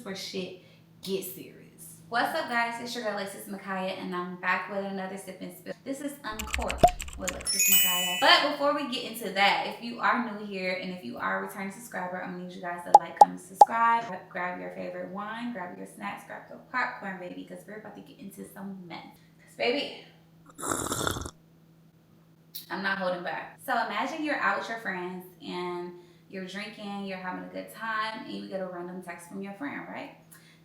where shit gets serious. What's up, guys? It's your girl LexisMakiah, and I'm back with another sip and spill. This is Uncorked with LexisMakiah. But before we get into that, if you are new here and if you are a returning subscriber, I'm gonna need you guys to like, comment, subscribe. Grab your favorite wine, grab your snacks, grab your popcorn, baby, because we're about to get into some mess. Because, baby, I'm not holding back. So imagine you're out with your friends and you're drinking, you're having a good time, and you get a random text from your friend, right?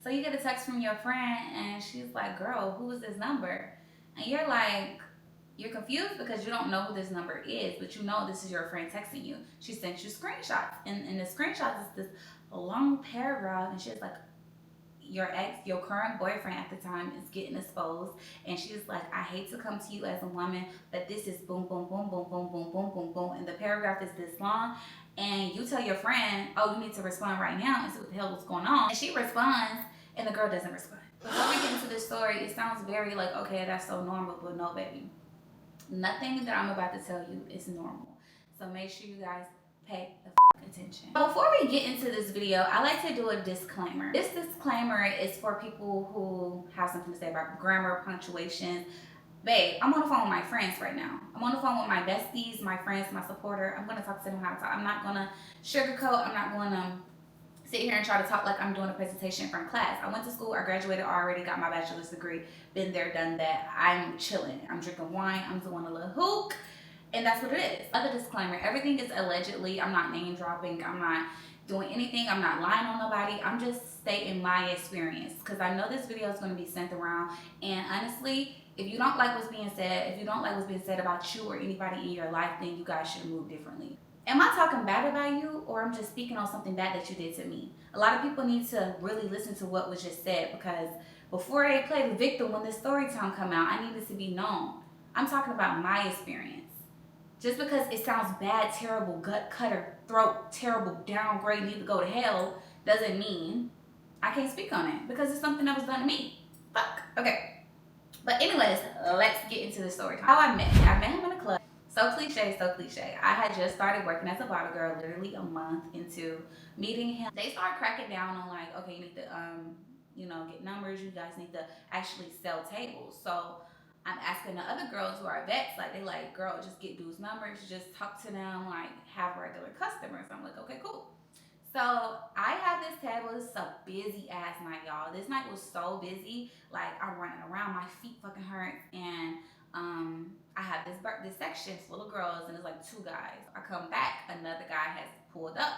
So you get a text from your friend and she's like, girl, who is this number? And you're like, you're confused because you don't know who this number is, but you know this is your friend texting you. She sent you screenshots, and the screenshots is this long paragraph, and she's like, your current boyfriend at the time is getting exposed, and she's like, I hate to come to you as a woman, but this is boom, boom, boom, boom, boom, boom, boom, boom, boom, and the paragraph is this long, and you tell your friend, oh, you need to respond right now and see what the hell was going on, and she responds, and the girl doesn't respond. Before we get into this story, it sounds very like, okay, that's so normal, but no, baby. Nothing that I'm about to tell you is normal. So make sure you guys pay the attention. Before we get into this video, I like to do a disclaimer. This disclaimer is for people who have something to say about grammar, punctuation. Babe, I'm on the phone with my friends right now. I'm on the phone with my besties, my friends, my supporter. I'm gonna talk to them how to talk. I'm not gonna sugarcoat. I'm not gonna sit here and try to talk like I'm doing a presentation from class. I went to school, I graduated already, got my bachelor's degree, been there, done that. I'm chilling. I'm drinking wine, I'm doing a little hook, and that's what it is. Other disclaimer, everything is allegedly. I'm not name dropping, I'm not doing anything, I'm not lying on nobody. I'm just stating my experience because I know this video is going to be sent around, and honestly, if you don't like what's being said, if you don't like what's being said about you or anybody in your life, then you guys should move differently. Am I talking bad about you, or I'm just speaking on something bad that you did to me? A lot of people need to really listen to what was just said, because before they play the victim when this story time come out, I need this to be known. I'm talking about my experience. Just because it sounds bad, terrible, gut cutter, throat, terrible, downgrade, need to go to hell, doesn't mean I can't speak on it, because it's something that was done to me. Fuck. Okay. But anyways, let's get into the story time. How I met him in a club. So cliche, so cliche. I had just started working as a bottle girl, literally a month into meeting him. They started cracking down on like, okay, you need to, get numbers. You guys need to actually sell tables. So I'm asking the other girls who are vets, like, they like, girl, just get dudes' numbers, just talk to them, like, have regular customers. I'm like, okay, cool. So I have this table. This is a busy ass night, y'all. This night was so busy. Like, I'm running around, my feet fucking hurt, and I have this section full of girls, and it's like 2 guys. I come back, another guy has pulled up.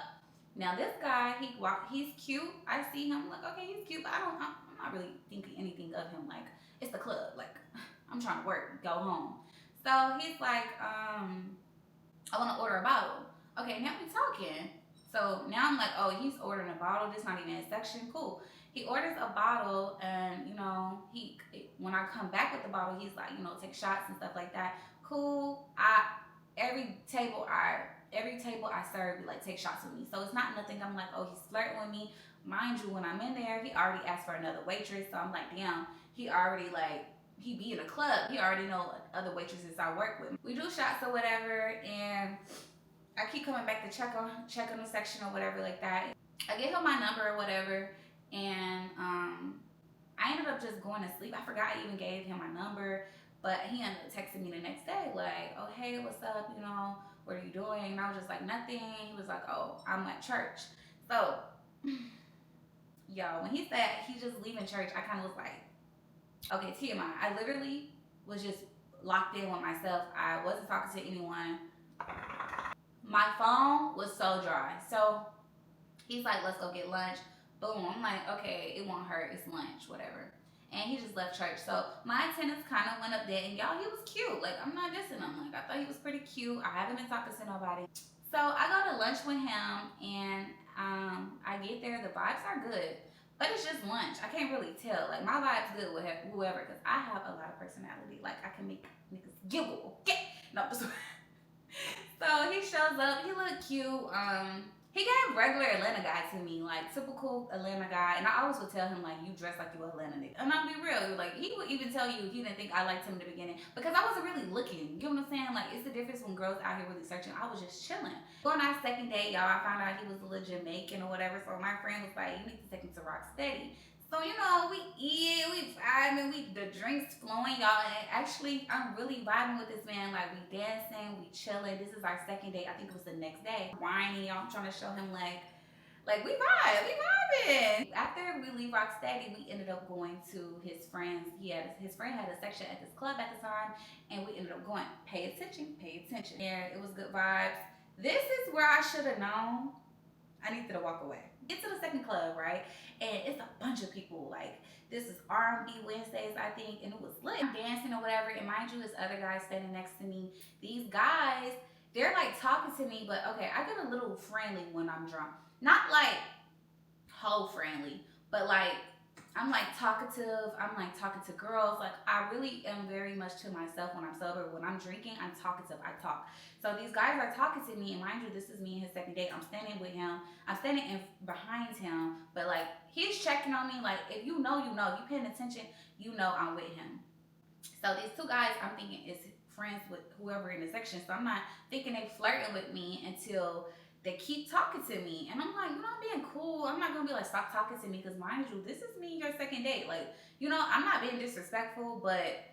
Now this guy, he's cute. I see him, like, okay, he's cute, but I'm not really thinking anything of him. Like, it's the club. Like, I'm trying to work, go home. So he's like, I want to order a bottle. Okay, now we talking. So now I'm like, oh, he's ordering a bottle. This not even his section. Cool. He orders a bottle, and when I come back with the bottle, he's like, take shots and stuff like that. Cool. Every table I serve, like, take shots with me. So it's not nothing. I'm like, oh, he's flirting with me. Mind you, when I'm in there, he already asked for another waitress. So I'm like, damn, he already he be in a club. He already know other waitresses I work with. We do shots or whatever, and I keep coming back to check on the section or whatever like that. I gave him my number or whatever, and I ended up just going to sleep. I forgot I even gave him my number, but he ended up texting me the next day like, oh, hey, what's up, what are you doing? And I was just like, nothing. He was like, oh, I'm at church. So, y'all, when he said he's just leaving church, I kind of was like, okay, TMI. I literally was just locked in with myself. I wasn't talking to anyone. My phone was so dry. So he's like, let's go get lunch. Boom. I'm like, okay, it won't hurt. It's lunch, whatever. And he just left church. So my attendance kind of went up there. And y'all, he was cute. Like, I'm not dissing him. Like, I thought he was pretty cute. I haven't been talking to nobody. So I go to lunch with him, and I get there. The vibes are good. But it's just lunch. I can't really tell. Like, my vibe's good with whoever, because I have a lot of personality. Like, I can make niggas giggle. Okay? No, just... So he shows up. He looked cute. He gave regular Atlanta guy to me, like typical Atlanta guy, and I always would tell him like, "You dress like you an Atlanta nigga," and I'll be real, like he would even tell you he didn't think I liked him in the beginning because I wasn't really looking. You know what I'm saying? Like it's the difference when girls out here really searching. I was just chilling. On our second date, y'all, I found out he was a legit Jamaican or whatever. So my friend was like, "You need to take him to Rock Steady." So, you know, we eat, we vibing, the drinks flowing, y'all. And actually, I'm really vibing with this man. Like, we dancing, we chilling. This is our second date. I think it was the next day. Whining, y'all. I'm trying to show him, like we vibing. After we leave Rock Steady, we ended up going to his friend's. His friend had a section at this club at the time, and we ended up going. Pay attention, pay attention. Yeah, it was good vibes. This is where I should have known I needed to walk away. Get to the second club, right? And it's a bunch of people. Like, this is R&B Wednesdays, I think, and it was lit. I'm dancing or whatever, and mind you, this other guy standing next to me. These guys, they're like talking to me, but okay, I get a little friendly when I'm drunk. Not like hoe friendly, but like I'm like talkative. I'm like talking to girls. Like I really am very much to myself when I'm sober. When I'm drinking, I'm talkative. I talk. So these guys are talking to me, and mind you, this is me and his second date. I'm standing with him. I'm standing behind him, but like he's checking on me. Like if you know, you know. You paying attention, you know I'm with him. So these two guys, I'm thinking is friends with whoever in the section. So I'm not thinking they flirting with me until they keep talking to me, and I'm like, you know, I'm being cool. I'm not gonna be like, stop talking to me, because mind you, this is me, your second date. Like, you know, I'm not being disrespectful, but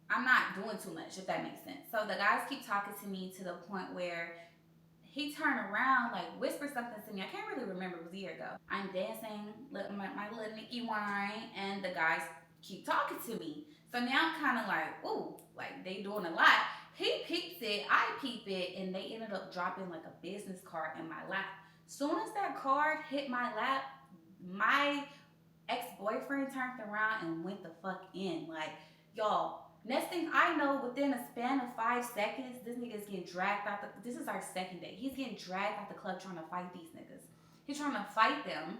I'm not doing too much, if that makes sense. So the guys keep talking to me to the point where he turned around, like whispered something to me. I can't really remember, it was a year ago. I'm dancing, my little Nicki wine, and the guys keep talking to me. So now I'm kind of like, ooh, like they doing a lot. He peeps it, I peep it, and they ended up dropping like a business card in my lap. Soon as that card hit my lap, my ex-boyfriend turned around and went the fuck in. Like, y'all, next thing I know, within a span of 5 seconds, this nigga's getting dragged out this is our second date. He's getting dragged out the club trying to fight these niggas. He's trying to fight them.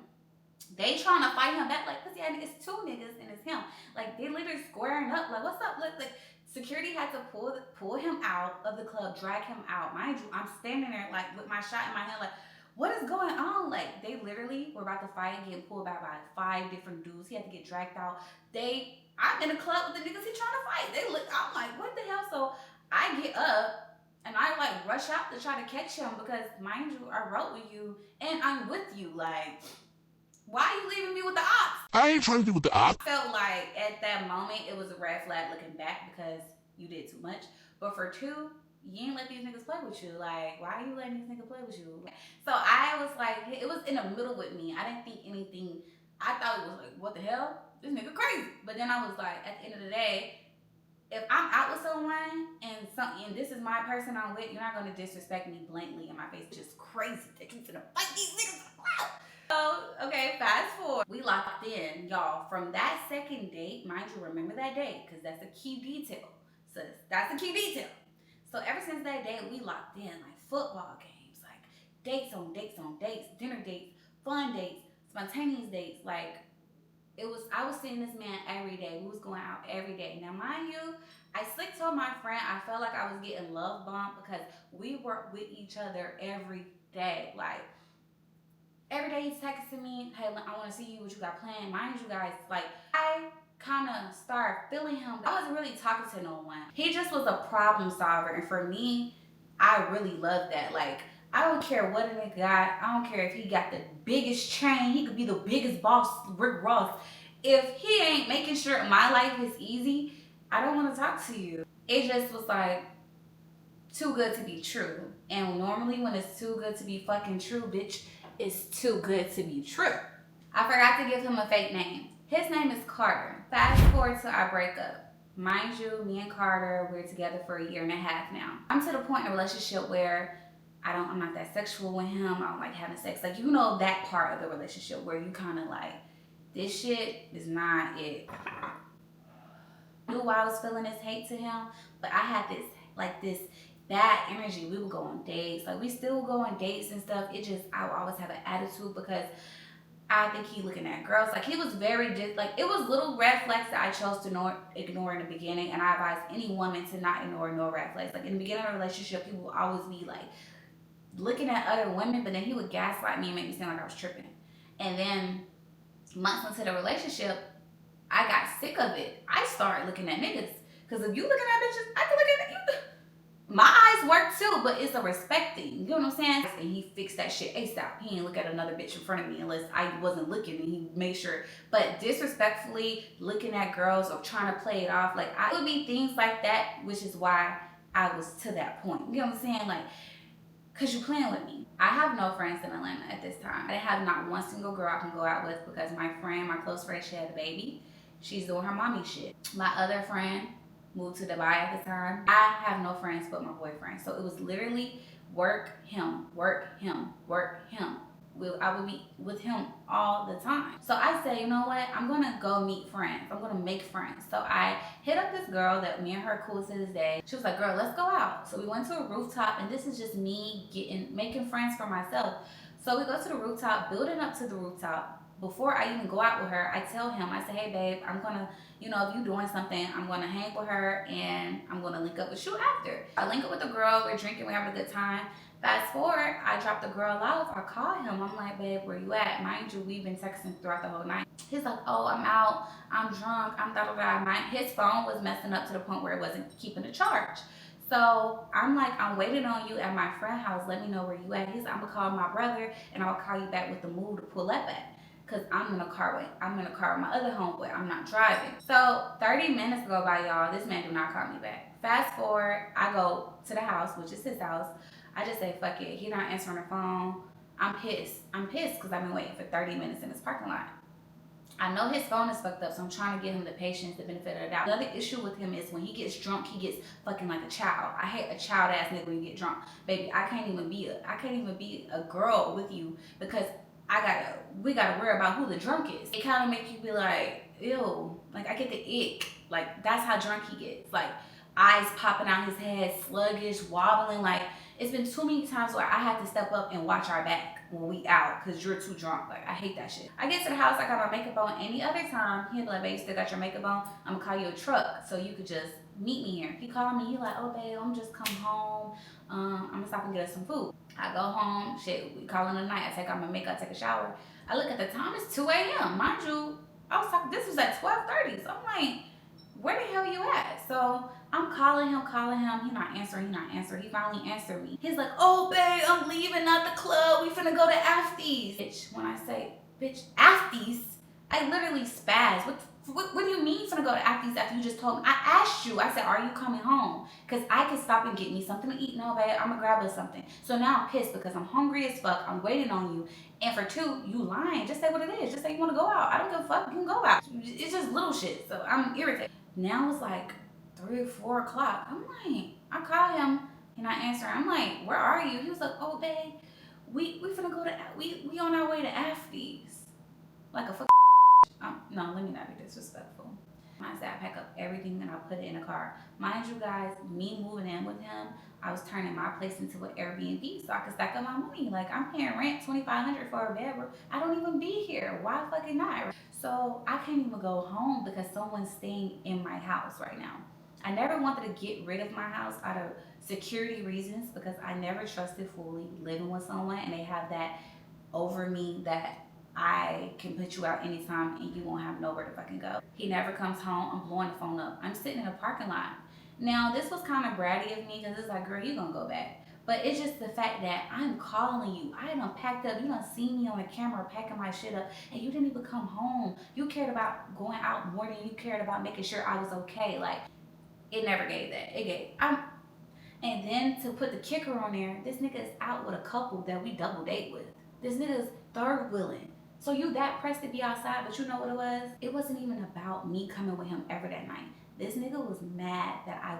They trying to fight him back, like, cause yeah, it's two niggas and it's him. Like, they literally squaring up, like, what's up? Like security had to pull him out of the club, drag him out. Mind you, I'm standing there like with my shot in my hand, like, what is going on? Like, they literally were about to fight, getting pulled back by 5 different dudes. He had to get dragged out. I'm in a club with the niggas he trying to fight. I'm like, what the hell? So I get up and I like rush out to try to catch him because, mind you, I wrote with you and I'm with you. Like, why are you leaving me with the ops? I ain't trying to be with the ops. I felt like at that moment it was a red flag looking back because you did too much. But for 2, you ain't let these niggas play with you. Like, why are you letting these niggas play with you? So I was like, it was in the middle with me. I didn't think anything. I thought it was like, what the hell? This nigga crazy. But then I was like, at the end of the day, if I'm out with someone and this is my person I'm with, you're not gonna disrespect me blatantly in my face. Just crazy that you finna fight these niggas. So, okay, fast forward. We locked in, y'all. From that second date, mind you, remember that date, because that's a key detail. So that's a key detail. So ever since that day, we locked in, like football games, like dates on dates on dates, dinner dates, fun dates, spontaneous dates. Like, I was seeing this man every day. We was going out every day. Now, mind you, I slick told my friend I felt like I was getting love bombed because we worked with each other every day. Like, every day he's texting me, hey, I want to see you, what you got planned. Mind you guys, like, I kind of started feeling him. I wasn't really talking to no one. He just was a problem solver. And for me, I really love that. Like, I don't care what a nigga got. I don't care if he got the biggest chain. He could be the biggest boss, Rick Ross. If he ain't making sure my life is easy, I don't want to talk to you. It just was like too good to be true. And normally when it's too good to be fucking true, bitch, it's too good to be true. I forgot to give him a fake name. His name is Carter. Fast forward to our breakup. Mind you, me and Carter, we're together for 1.5 years now. I'm to the point in a relationship where I'm not that sexual with him. I don't like having sex. Like, you know, that part of the relationship where you kind of like, this shit is not it. I knew I was feeling this hate to him, but I had this bad energy. We would go on dates. Like, we still go on dates and stuff. I would always have an attitude because I think he looking at girls. Like, he was very it was little red flags that I chose to ignore in the beginning, and I advise any woman to not ignore no red flags. Like, in the beginning of a relationship, he will always be like looking at other women, but then he would gaslight me and make me seem like I was tripping. And then months into the relationship, I got sick of it. I started looking at niggas. Because if you looking at bitches, I can look at you. My eyes work too, but it's a respect thing. You know what I'm saying? And he fixed that shit ASAP. He didn't look at another bitch in front of me unless I wasn't looking, and he made sure. But disrespectfully looking at girls or trying to play it off, like, it would be things like that, which is why I was to that point. You know what I'm saying? Like, because you playing with me. I have no friends in Atlanta at this time. I have not one single girl I can go out with because my close friend, she had a baby. She's doing her mommy shit. My other friend moved to Dubai at the time. I have no friends but my boyfriend. So it was literally work, him, work, him, work, him. I would be with him all the time. So I said, you know what? I'm gonna go meet friends. I'm gonna make friends. So I hit up this girl that me and her cool to this day. She was like, girl, let's go out. So we went to a rooftop, and this is just me making friends for myself. So we go to the rooftop, building up to the rooftop. Before I even go out with her, I tell him, I say, hey babe, I'm gonna, if you doing something, I'm gonna hang with her and I'm gonna link up with you after. I link up with the girl, we're drinking, we're having a good time. Fast forward, I drop the girl off, I call him, I'm like, babe, where you at? Mind you, we've been texting throughout the whole night. He's like, oh, I'm out, I'm drunk, I'm da-da-da. His phone was messing up to the point where it wasn't keeping the charge. So I'm like, I'm waiting on you at my friend's house, let me know where you at. He's like, I'm gonna call my brother and I'll call you back with the move to pull up at. Cause I'm in a car with my other homeboy. I'm not driving. So 30 minutes go by, y'all. This man do not call me back. Fast forward, I go to the house, which is his house. I just say, fuck it. He not answering the phone. I'm pissed because I've been waiting for 30 minutes in this parking lot. I know his phone is fucked up, so I'm trying to give him the patience, the benefit of the doubt. Another issue with him is when he gets drunk, he gets fucking like a child. I hate a child ass nigga when you get drunk. Baby, I can't even be a girl with you because we gotta worry about who the drunk is. It kind of makes you be like, ew, like I get the ick. Like that's how drunk he gets. Like eyes popping out his head, sluggish, wobbling. Like it's been too many times where I have to step up and watch our back when we out because you're too drunk. Like I hate that shit. I get to the house, I got my makeup on. Any other time, he'd be like, babe, you still got your makeup on? I'm gonna call you a truck so you could just meet me here. He called me, he like, oh babe, I'm just come home. I'm gonna stop and get us some food. I go home, shit, we call in the night. I take out my makeup, take a shower. I look at the time, it's 2 a.m. Mind you, I was talking, this was at 12:30. So I'm like, where the hell you at? So I'm calling him. He not answering. He finally answered me. He's like, oh babe, I'm leaving out the club. We finna go to Afties. Bitch, when I say, bitch, Afties, I literally spaz. What do you mean finna go to Afties after you just told me? I asked you, I said, are you coming home? Because I can stop and get me something to eat. No, babe, I'm gonna grab us something. So now I'm pissed because I'm hungry as fuck. I'm waiting on you. And for two, you lying. Just say what it is. Just say you wanna go out. I don't give a fuck. You can go out. It's just little shit. So I'm irritated. Now it's like 3 or 4 o'clock. I'm like, I call him. He not answering. I'm like, where are you? He was like, oh babe, we finna go to, we on our way to Afties. Like a fuck. No, let me not be disrespectful. I said I pack up everything and I put it in a car. Mind you guys, me moving in with him, I was turning my place into an Airbnb so I could stack up my money. Like I'm paying rent $2,500 for a bedroom. I don't even be here. Why fucking not? So I can't even go home because someone's staying in my house right now. I never wanted to get rid of my house out of security reasons because I never trusted fully living with someone and they have that over me that I can put you out anytime and you won't have nowhere to fucking go. He never comes home. I'm blowing the phone up. I'm sitting in a parking lot. Now, this was kind of bratty of me because it's like, girl, you gonna go back. But it's just the fact that I'm calling you. I done packed up. You done seen me on the camera packing my shit up and you didn't even come home. You cared about going out more than you cared about making sure I was okay. Like, it never gave that. It gave, and then to put the kicker on there, this nigga is out with a couple that we double date with. This nigga's third wheeling. So you that pressed to be outside, but you know what it was? It wasn't even about me coming with him ever that night. This nigga was mad that I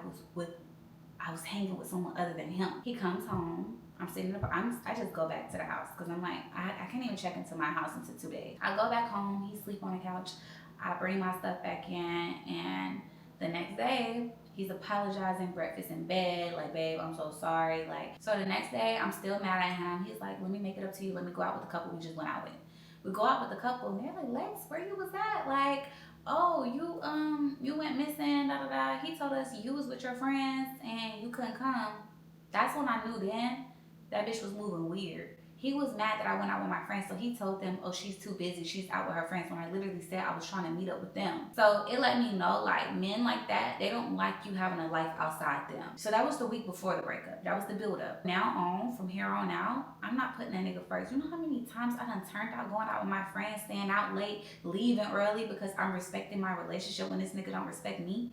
was hanging with someone other than him. He comes home. I'm sitting up. I just go back to the house because I'm like, I can't even check into my house until 2 days. I go back home. He sleep on the couch. I bring my stuff back in, and the next day, he's apologizing, breakfast in bed, like, babe, I'm so sorry. Like, so the next day, I'm still mad at him. He's like, let me make it up to you. Let me go out with the couple we just went out with. We go out with the couple, and they're like, Lex, where you was at? Like, oh, you went missing, da da da. He told us you was with your friends and you couldn't come. That's when I knew then That bitch was moving weird. He was mad that I went out with my friends, so he told them, oh, she's too busy. She's out with her friends, when I literally said I was trying to meet up with them. So it let me know, like, men like that, they don't like you having a life outside them. So that was the week before the breakup. That was the build-up. Now on, from here on out, I'm not putting that nigga first. You know how many times I done turned out going out with my friends, staying out late, leaving early because I'm respecting my relationship when this nigga don't respect me?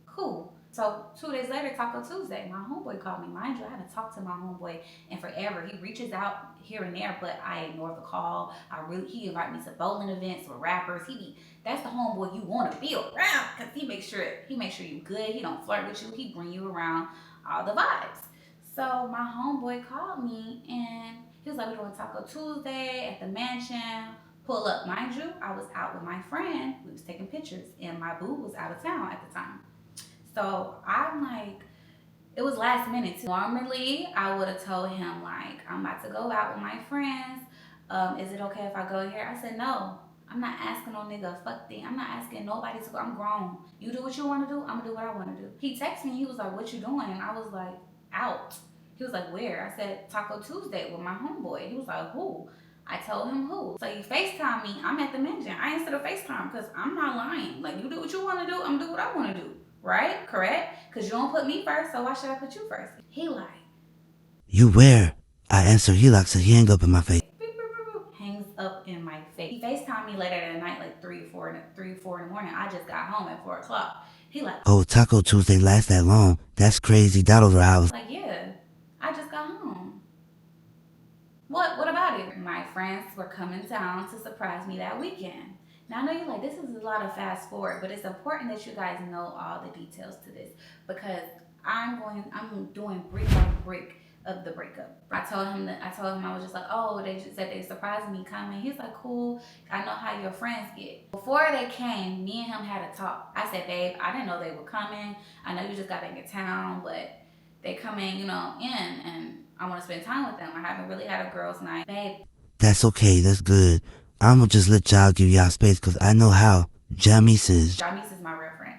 Cool. So 2 days later, Taco Tuesday, my homeboy called me. Mind you, I haven't talked to my homeboy in forever. He reaches out here and there, but I ignore the call. He invite me to bowling events with rappers. That's the homeboy you want to be around, because he makes sure you good. He don't flirt with you. He bring you around all the vibes. So my homeboy called me and he was like, we're doing Taco Tuesday at the mansion. Pull up. Mind you, I was out with my friend. We was taking pictures and my boo was out of town at the time. So I'm like, it was last minute too. Normally, I would have told him, like, I'm about to go out with my friends. Is it okay if I go here? I said, no. I'm not asking no nigga a fuck thing. I'm not asking nobody to go. I'm grown. You do what you want to do. I'm going to do what I want to do. He texted me. He was like, what you doing? And I was like, out. He was like, where? I said, Taco Tuesday with my homeboy. He was like, who? I told him who. So you FaceTime me. I'm at the mansion. I answered the FaceTime because I'm not lying. Like, you do what you want to do. I'm going to do what I want to do. Right? Correct? Because you don't put me first, so why should I put you first? He like, you where? I answer, he like, so he hang up in my face. Beep, beep, beep, beep. Hangs up in my face. He FaceTimed me later that night, like 3 or 4 in the morning. I just got home at 4 o'clock. He like, oh, Taco Tuesday lasts that long. That's crazy. That over hours. Like, yeah, I just got home. What about it? My friends were coming down to surprise me that weekend. Now I know you're like, this is a lot of fast forward, but it's important that you guys know all the details to this, because I'm doing brick by brick of the breakup. I told him I was just like, oh, they just said they surprised me coming. He's like, cool, I know how your friends get. Before they came, me and him had a talk. I said, babe, I didn't know they were coming. I know you just got back in town, but they coming, in, and I want to spend time with them. I haven't really had a girls' night. Babe. That's okay, that's good. I'ma just let y'all give y'all space, cause I know how Jamis is. Jamis is my real friend.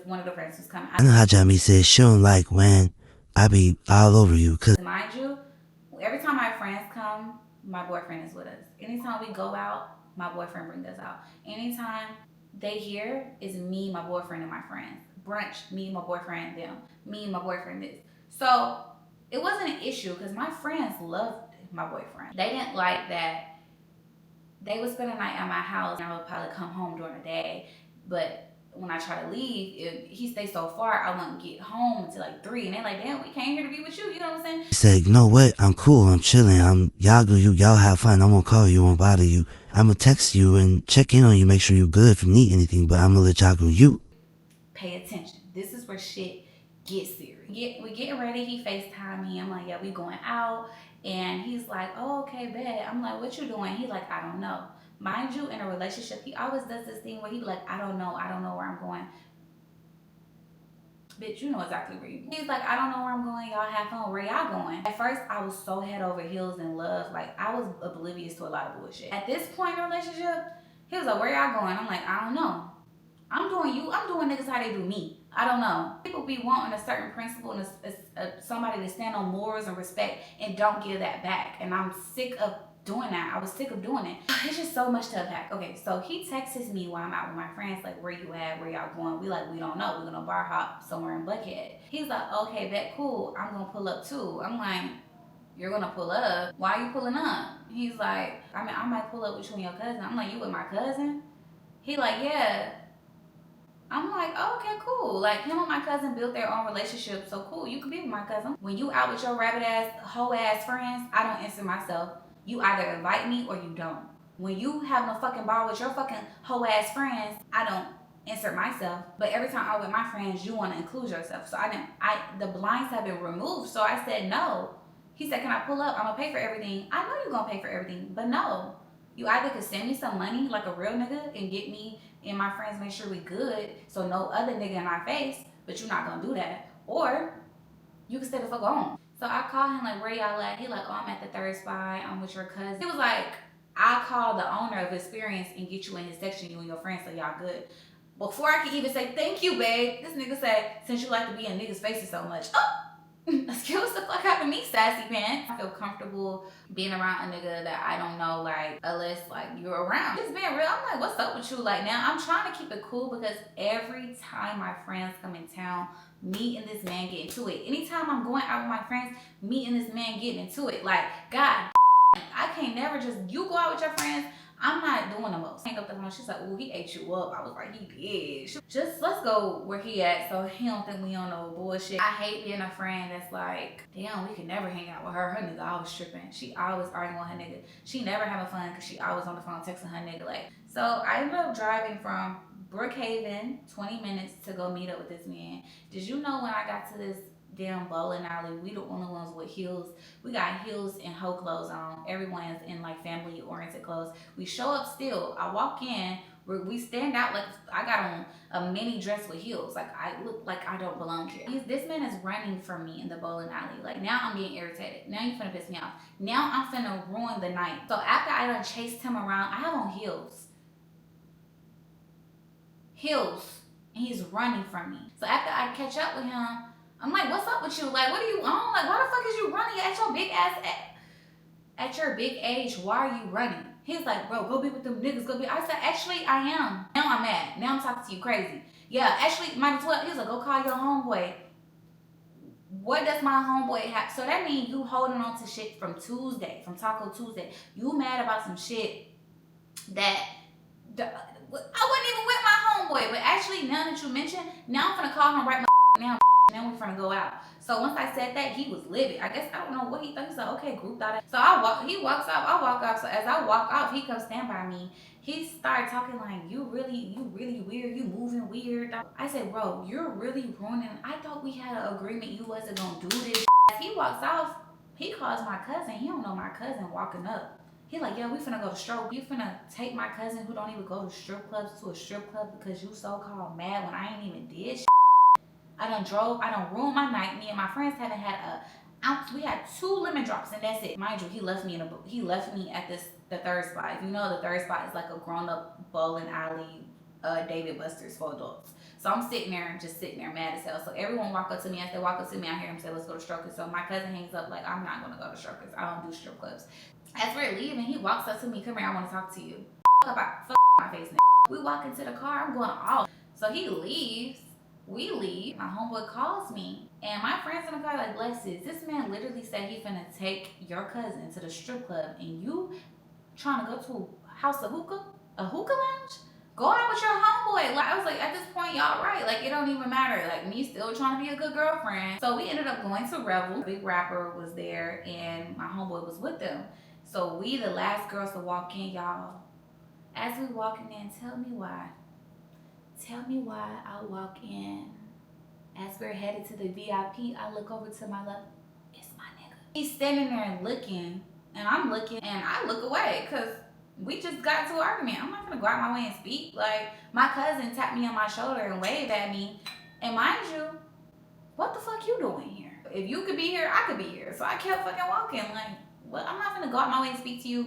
One of the friends who's coming. I know how Jamis is. She don't like when I be all over you, cause mind you, every time my friends come, my boyfriend is with us. Anytime we go out, my boyfriend brings us out. Anytime they here, is me, my boyfriend, and my friends. Brunch, me, my boyfriend, them. Me, my boyfriend, this. So it wasn't an issue because my friends loved my boyfriend. They didn't like that they would spend a night at my house and I would probably come home during the day. But when I try to leave, if he stays so far, I wouldn't get home until like 3. And they're like, damn, we came here to be with you. You know what I'm saying? he said, you know what? I'm cool. I'm chilling. Y'all have fun. I won't call you. I won't bother you. I'ma text you and check in on you, make sure you're good if you need anything. But I'ma let y'all go. You pay attention. This is where shit gets serious. We getting ready. He FaceTime me. I'm like, yeah, we going out. And he's like, oh, okay, bet. I'm like, what you doing? He like, I don't know. Mind you, in a relationship, he always does this thing where he be like, I don't know where I'm going. Bitch, you know exactly where you going. He's like, I don't know where I'm going. Y'all have fun. Where y'all going? At first, I was so head over heels in love. Like, I was oblivious to a lot of bullshit. At this point in the relationship, he was like, where y'all going? I'm like, I don't know. I'm doing niggas how they do me. I don't know. People be wanting a certain principle and somebody to stand on morals and respect and don't give that back. And I'm sick of doing that. I was sick of doing it. It's just so much to unpack. Okay, so he texts me while I'm out with my friends, like, where you at? Where y'all going? We don't know. We're gonna bar hop somewhere in Buckhead. He's like, okay, bet, cool. I'm gonna pull up too. I'm like, you're gonna pull up? Why are you pulling up? He's like, I might pull up with you and your cousin. I'm like, you with my cousin? He like, yeah. I'm like, oh, okay, cool. Like, him and my cousin built their own relationship, so cool. You can be with my cousin. When you out with your rabbit ass, hoe ass friends, I don't answer myself. You either invite me or you don't. When you having a fucking ball with your fucking hoe ass friends, I don't insert myself. But every time I'm with my friends, you want to include yourself. So the blinds have been removed. So I said no. He said, can I pull up? I'm gonna pay for everything. I know you're gonna pay for everything, but no. You either could send me some money like a real nigga and get me and my friends make sure we good, so no other nigga in our face, but you're not gonna do that. Or you can stay the fuck home. So I called him like, where y'all at? He like, oh, I'm at the third spot. I'm with your cousin. He was like, I'll call the owner of Experience and get you in his section, you and your friends, so y'all good. Before I could even say, thank you, babe, this nigga said, since you like to be in niggas' faces so much, oh, Excuse the fuck out of me, sassy pants. I feel comfortable being around a nigga that I don't know, like, unless, like, you're around. Just being real, I'm like, what's up with you? Like, now I'm trying to keep it cool because every time my friends come in town, me and this man get into it. Anytime I'm going out with my friends, me and this man getting into it. Like, God, I can't never just, you go out with your friends, I'm not doing the most. Hang up the phone. She's like, "Ooh, he ate you up." I was like, "He did." Just let's go where he at, so he don't think we on no bullshit. I hate being a friend that's like, damn, we can never hang out with her. Her nigga always tripping. She always arguing with her nigga. She never having fun because she always on the phone texting her nigga. Like, so I ended up driving from Brookhaven 20 minutes to go meet up with this man. Did you know when I got to this damn bowling alley, we the only ones with heels? We got heels and hoe clothes on. Everyone's in like family oriented clothes. We show up still. I walk in, we stand out like I got on a mini dress with heels. Like I look like I don't belong here. This man is running from me in the bowling alley. Like now I'm getting irritated. Now you finna piss me off. Now I'm finna ruin the night. So after I done chased him around, I have on heels. Heels. And he's running from me. So after I catch up with him, I'm like, what's up with you? Like, what are you on? Like, why the fuck is you running at your big ass at your big age? Why are you running? He's like, bro, go be with them niggas. Go be. I said, actually, I am. Now I'm mad. Now I'm talking to you crazy. Yeah, actually, might as well. He's like, go call your homeboy. What does my homeboy have? So that means you holding on to shit from Tuesday, from Taco Tuesday. You mad about some shit that I wasn't even with my homeboy. But actually, now that you mentioned, now I'm gonna call him right now. And then we're gonna go out. So once I said that, he was livid. I guess I don't know what he thought. He's like, okay, group thought. So he walks off. I walk off. So as I walk off, he comes stand by me. He started talking like, you really weird. You moving weird. I said, bro, you're really ruining. I thought we had an agreement. You wasn't gonna do this. As he walks off, he calls my cousin. He don't know my cousin walking up. He like, yeah, we finna go to stroke. You finna take my cousin who don't even go to strip clubs to a strip club because you so-called mad when I ain't even did shit. I done ruined my night. Me and my friends haven't had a ounce. We had 2 lemon drops and that's it. Mind you, he left me at the third spot. If you know, the third spot is like a grown-up bowling alley, David Buster's for adults. So I'm sitting there mad as hell. So everyone walk up to me. As they walk up to me, I hear him say, let's go to Strokers. So my cousin hangs up like, I'm not gonna go to Strokers. I don't do strip clubs. As we're leaving, he walks up to me, come here, I wanna talk to you. Fuck my face now. We walk into the car, I'm going off. So he leaves. We leave. My homeboy calls me, and my friends in the car like, Lexis, this man literally said he finna take your cousin to the strip club, and you trying to go to a house of hookah, a hookah lounge? Go out with your homeboy. Like I was like, at this point, y'all right. Like it don't even matter. Like me still trying to be a good girlfriend. So we ended up going to Revel. Big rapper was there, and my homeboy was with them. So we the last girls to walk in, y'all. As we walking in, tell me why. Tell me why I walk in. As we're headed to the VIP, I look over to my left. It's my nigga. He's standing there and looking, and I'm looking, and I look away because we just got into an argument. I'm not gonna go out my way and speak. Like, my cousin tapped me on my shoulder and waved at me. And mind you, what the fuck you doing here? If you could be here, I could be here. So I kept fucking walking. Like, well, I'm not gonna go out my way and speak to you.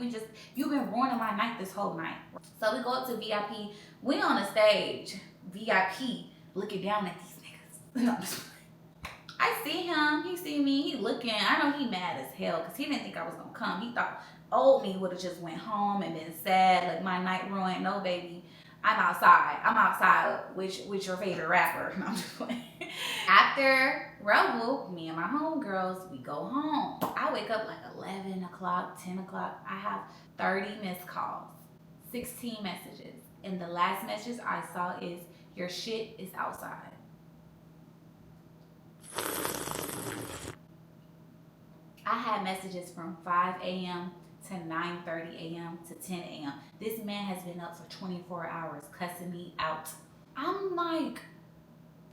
You've been ruining my night this whole night. So we go up to VIP. We on the stage, VIP, looking down at these niggas. I see him, he see me, he looking. I know he mad as hell because he didn't think I was gonna come. He thought old me would have just went home and been sad, like my night ruined. No, baby. I'm outside with your favorite rapper. No, I'm just playing. After Revel, me and my homegirls, we go home. I wake up like 11 o'clock, 10 o'clock. I have 30 missed calls, 16 messages. And the last message I saw is, your shit is outside. I had messages from 5 a.m. to 9:30 a.m. to 10 a.m. This man has been up for 24 hours cussing me out. I'm like,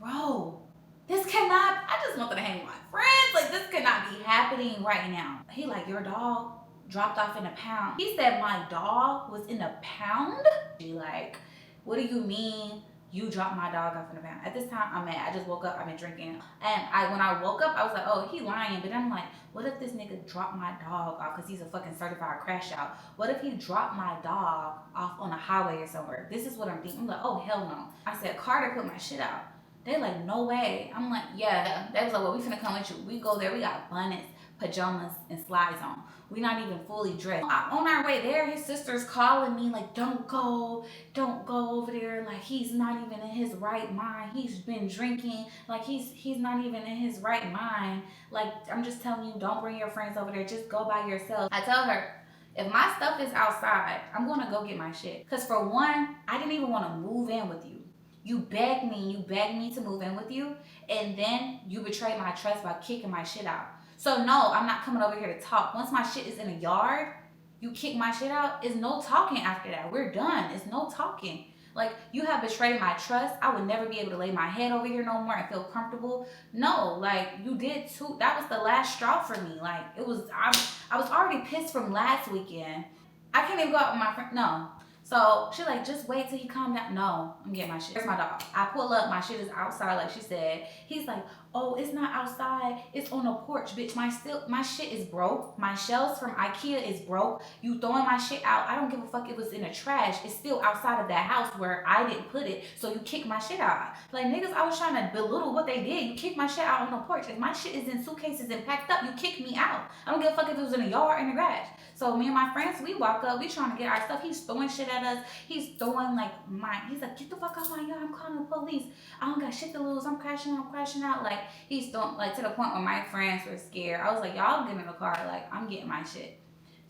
bro, this cannot, I just wanted to hang with my friends. Like, this cannot be happening right now. He like, your dog dropped off in a pound. He said my dog was in a pound? She like, what do you mean you dropped my dog off in a pound? At this time, I'm mad. I just woke up, I've been drinking. And when I woke up, I was like, oh, he lying. But I'm like, what if this nigga dropped my dog off because he's a fucking certified crash out? What if he dropped my dog off on a highway or somewhere? This is what I'm thinking. I'm like, oh, hell no. I said, Carter put my shit out. They like, no way. I'm like, yeah. They was like, well, we finna come with you. We go there, we got bonnets, pajamas, and slides on. We not even fully dressed. On our way there, his sister's calling me like, don't go over there. Like, he's not even in his right mind. He's been drinking. Like, he's not even in his right mind. Like, I'm just telling you, don't bring your friends over there. Just go by yourself. I tell her, if my stuff is outside, I'm gonna go get my shit. Cause for one, I didn't even want to move in with you. You begged me to move in with you, and then you betrayed my trust by kicking my shit out. So no, I'm not coming over here to talk. Once my shit is in a yard, you kick my shit out, it's no talking after that. We're done. It's no talking. Like, you have betrayed my trust. I would never be able to lay my head over here no more and feel comfortable. No, like, you did too. That was the last straw for me. Like, I was already pissed from last weekend. I can't even go out with my friend. No. So she like, just wait till he calm down. No, I'm getting my shit. Where's my dog? I pull up, my shit is outside, like she said. He's like, oh, it's not outside, it's on the porch, bitch. My shit is broke. My shelves from Ikea is broke. You throwing my shit out. I don't give a fuck if it was in the trash. It's still outside of that house where I didn't put it. So you kick my shit out. Like, niggas, I was trying to belittle what they did. You kick my shit out on the porch. If my shit is in suitcases and packed up, you kick me out. I don't give a fuck if it was in the yard or in the garage. So me and my friends, we walk up, we trying to get our stuff. He's throwing shit at us. He's throwing like he's like, get the fuck out my yard. I'm calling the police. I don't got shit to lose. I'm crashing out. Like, he's throwing, like, to the point where my friends were scared. I was like, y'all get in the car. Like, I'm getting my shit.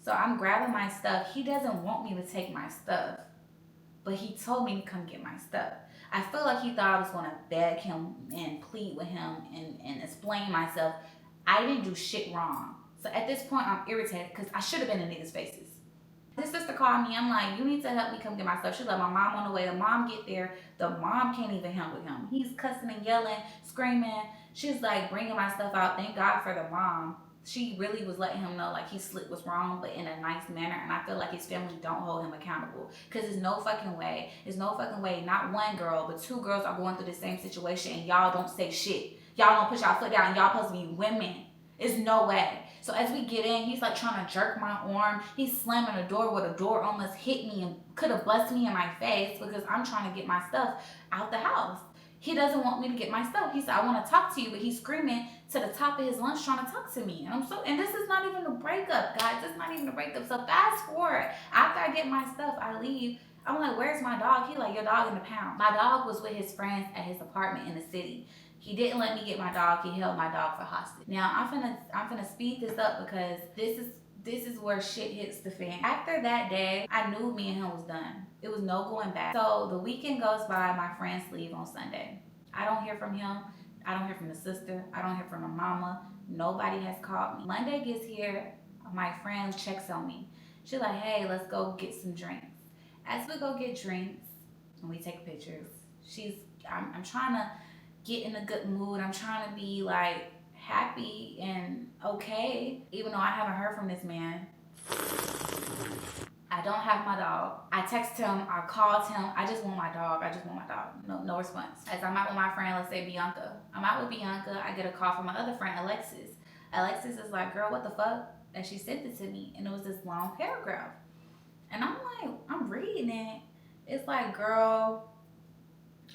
So I'm grabbing my stuff. He doesn't want me to take my stuff, but he told me to come get my stuff. I feel like he thought I was gonna beg him and plead with him and explain myself. I didn't do shit wrong. So at this point, I'm irritated because I should have been in niggas' faces. His sister called me. I'm like, you need to help me come get my stuff. She's like, my mom on the way. The mom get there. The mom can't even handle him. He's cussing and yelling, screaming. She's like bringing my stuff out. Thank God for the mom. She really was letting him know like his slip was wrong, but in a nice manner. And I feel like his family don't hold him accountable. Because there's no fucking way. There's no fucking way. Not one girl, but two girls are going through the same situation and y'all don't say shit. Y'all don't put y'all foot down and y'all supposed to be women. There's no way. So as we get in, he's like trying to jerk my arm. He's slamming the door where the door almost hit me and could have busted me in my face because I'm trying to get my stuff out the house. He doesn't want me to get my stuff. He said, I want to talk to you, but he's screaming to the top of his lungs trying to talk to me. And this is not even a breakup, guys. This is not even a breakup. So fast forward, after I get my stuff, I leave. I'm like, where's my dog? He like, your dog in the pound. My dog was with his friends at his apartment in the city. He didn't let me get my dog. He held my dog for hostage. Now I'm finna speed this up because this is where shit hits the fan. After that day, I knew me and him was done. It was no going back. So the weekend goes by, my friends leave on Sunday. I don't hear from him. I don't hear from the sister. I don't hear from the mama. Nobody has called me. Monday gets here, my friend checks on me. She's like, hey, let's go get some drinks. As we go get drinks and we take pictures, I'm trying to get in a good mood. I'm trying to be like happy and okay, even though I haven't heard from this man. I don't have my dog. I text him, I called him. I just want my dog. No response. As I'm out with my friend, let's say Bianca. I'm out with Bianca. I get a call from my other friend, Alexis. Alexis is like, girl, what the fuck? And she sent it to me, and it was this long paragraph. And I'm like, I'm reading it. It's like, girl,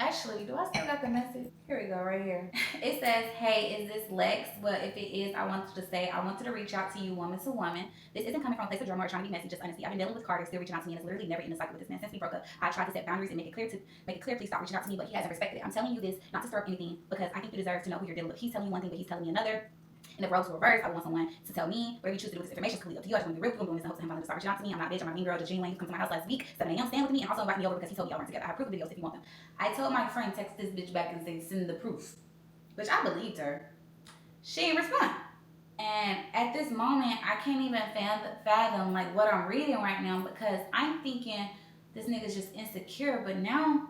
actually, do I still got the message? Here we go, right here. It says, hey, is this Lex? But if it is, I wanted to reach out to you woman to woman. This isn't coming from a place of drama or trying to be messy, just honesty. I've been dealing with Carter, still reaching out to me, and it's literally never in the cycle with this man since we broke up. I tried to set boundaries and make it clear, please stop reaching out to me, but he hasn't respected it. I'm telling you this not to stir up anything, because I think you deserve to know who you're dealing with. He's telling you one thing, but he's telling me another. And if roles were reversed, I would want someone to tell me where you choose to do with this information. It's completely up to you. I just want to be real. I'm doing this in hopes of him finally start reaching out to me. I'm not a bitch. I'm not a mean girl. Just genuine. He come to my house last week, 7 a.m. Stand with me, and also invite me over because he told me y'all weren't together. I have proof videos if you want them. I told my friend, text this bitch back and say, send the proof. Which I believed her. She didn't respond. And at this moment, I can't even fathom like what I'm reading right now, because I'm thinking this nigga's just insecure. But now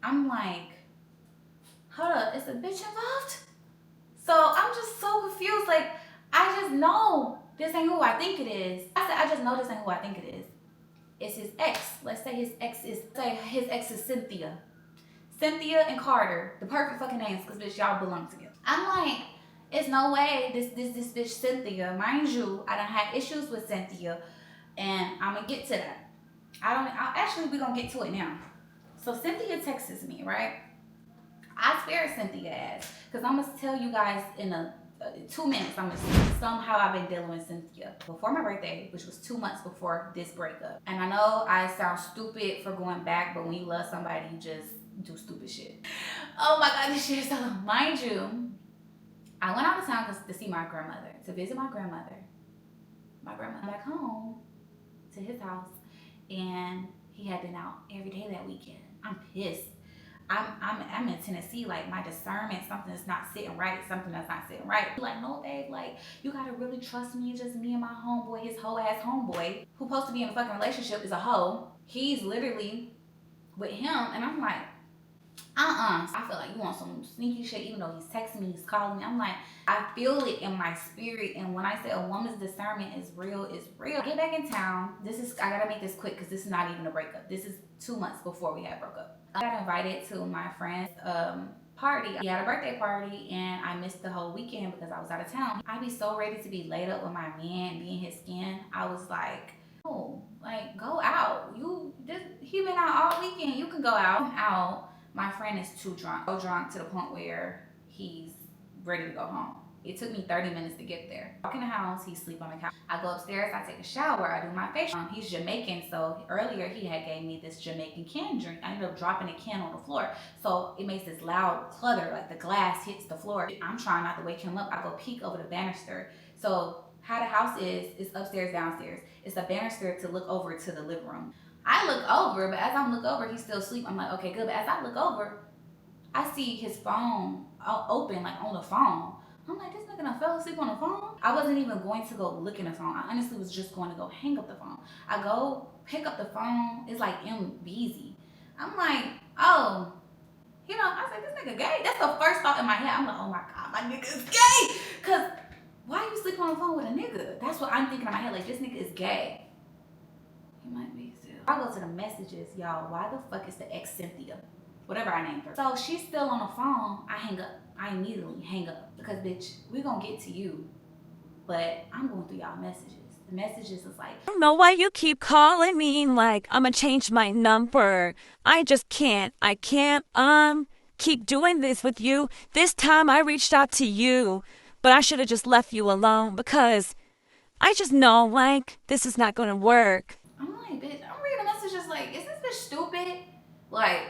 I'm like, hold up, is a bitch involved? So I'm just so confused. Like, I just know this ain't who I think it is. I just know this ain't who I think it is. It's his ex. Let's say his ex is Cynthia. Cynthia and Carter. The perfect fucking names, because bitch, y'all belong together. I'm like, it's no way this bitch Cynthia. Mind you, I done had issues with Cynthia, and I'm gonna get to that. Actually, we're gonna get to it now. So Cynthia texts me, right? I spared Cynthia ass. Because I'm going to tell you guys in 2 minutes, somehow I've been dealing with Cynthia before my birthday, which was 2 months before this breakup. And I know I sound stupid for going back, but when you love somebody, you just do stupid shit. Oh my God, this shit is so, mind you, I went out of town to see my grandmother, to visit my grandmother. My grandmother back home to his house, and he had been out every day that weekend. I'm pissed. I'm in Tennessee, like my discernment, something that's not sitting right, something that's not sitting right. Like, no, babe, like, you gotta really trust me. It's just me and my homeboy, his hoe ass homeboy, who's supposed to be in a fucking relationship, is a hoe. He's literally with him, and I'm like, I feel like you want some sneaky shit, even though he's texting me, he's calling me. I'm like, I feel it in my spirit, and when I say a woman's discernment is real, it's real. I get back in town. I gotta make this quick because this is not even a breakup. This is 2 months before we had broke up. I got invited to my friend's party. He had a birthday party, and I missed the whole weekend because I was out of town. I'd be so ready to be laid up with my man, be in his skin. I was like, oh, like, go out. He been out all weekend. You can go out. I'm out. My friend is too drunk. So drunk to the point where he's ready to go home. It took me 30 minutes to get there. I walk in the house, he sleep on the couch. I go upstairs, I take a shower, I do my facial. He's Jamaican, so earlier he had gave me this Jamaican can drink. I ended up dropping the can on the floor. So it makes this loud clutter, like the glass hits the floor. I'm trying not to wake him up. I go peek over the banister. So how the house is upstairs, downstairs. It's a banister to look over to the living room. I look over, but as I look over, he's still asleep. I'm like, okay, good. But as I look over, I see his phone open, like on the phone. I'm like, this nigga done fell asleep on the phone? I wasn't even going to go look in the phone. I honestly was just going to go hang up the phone. I go pick up the phone. It's like busy. I'm like, oh, you know, I said, this nigga gay. That's the first thought in my head. I'm like, oh my God, my nigga's gay. Because why you sleep on the phone with a nigga? That's what I'm thinking in my head. Like, this nigga is gay. He might be still. I go to the messages, y'all. Why the fuck is the ex Cynthia? Whatever I named her. So she's still on the phone. I hang up. I immediately hang up because, bitch, we gonna get to you, but I'm going through y'all messages. The messages is like, I don't know why you keep calling me, like I'm gonna change my number. I just can't. I can't keep doing this with you. This time I reached out to you, but I should have just left you alone because I just know, like, this is not gonna work. I'm like, bitch, I'm reading messages like, is this bitch stupid? Like,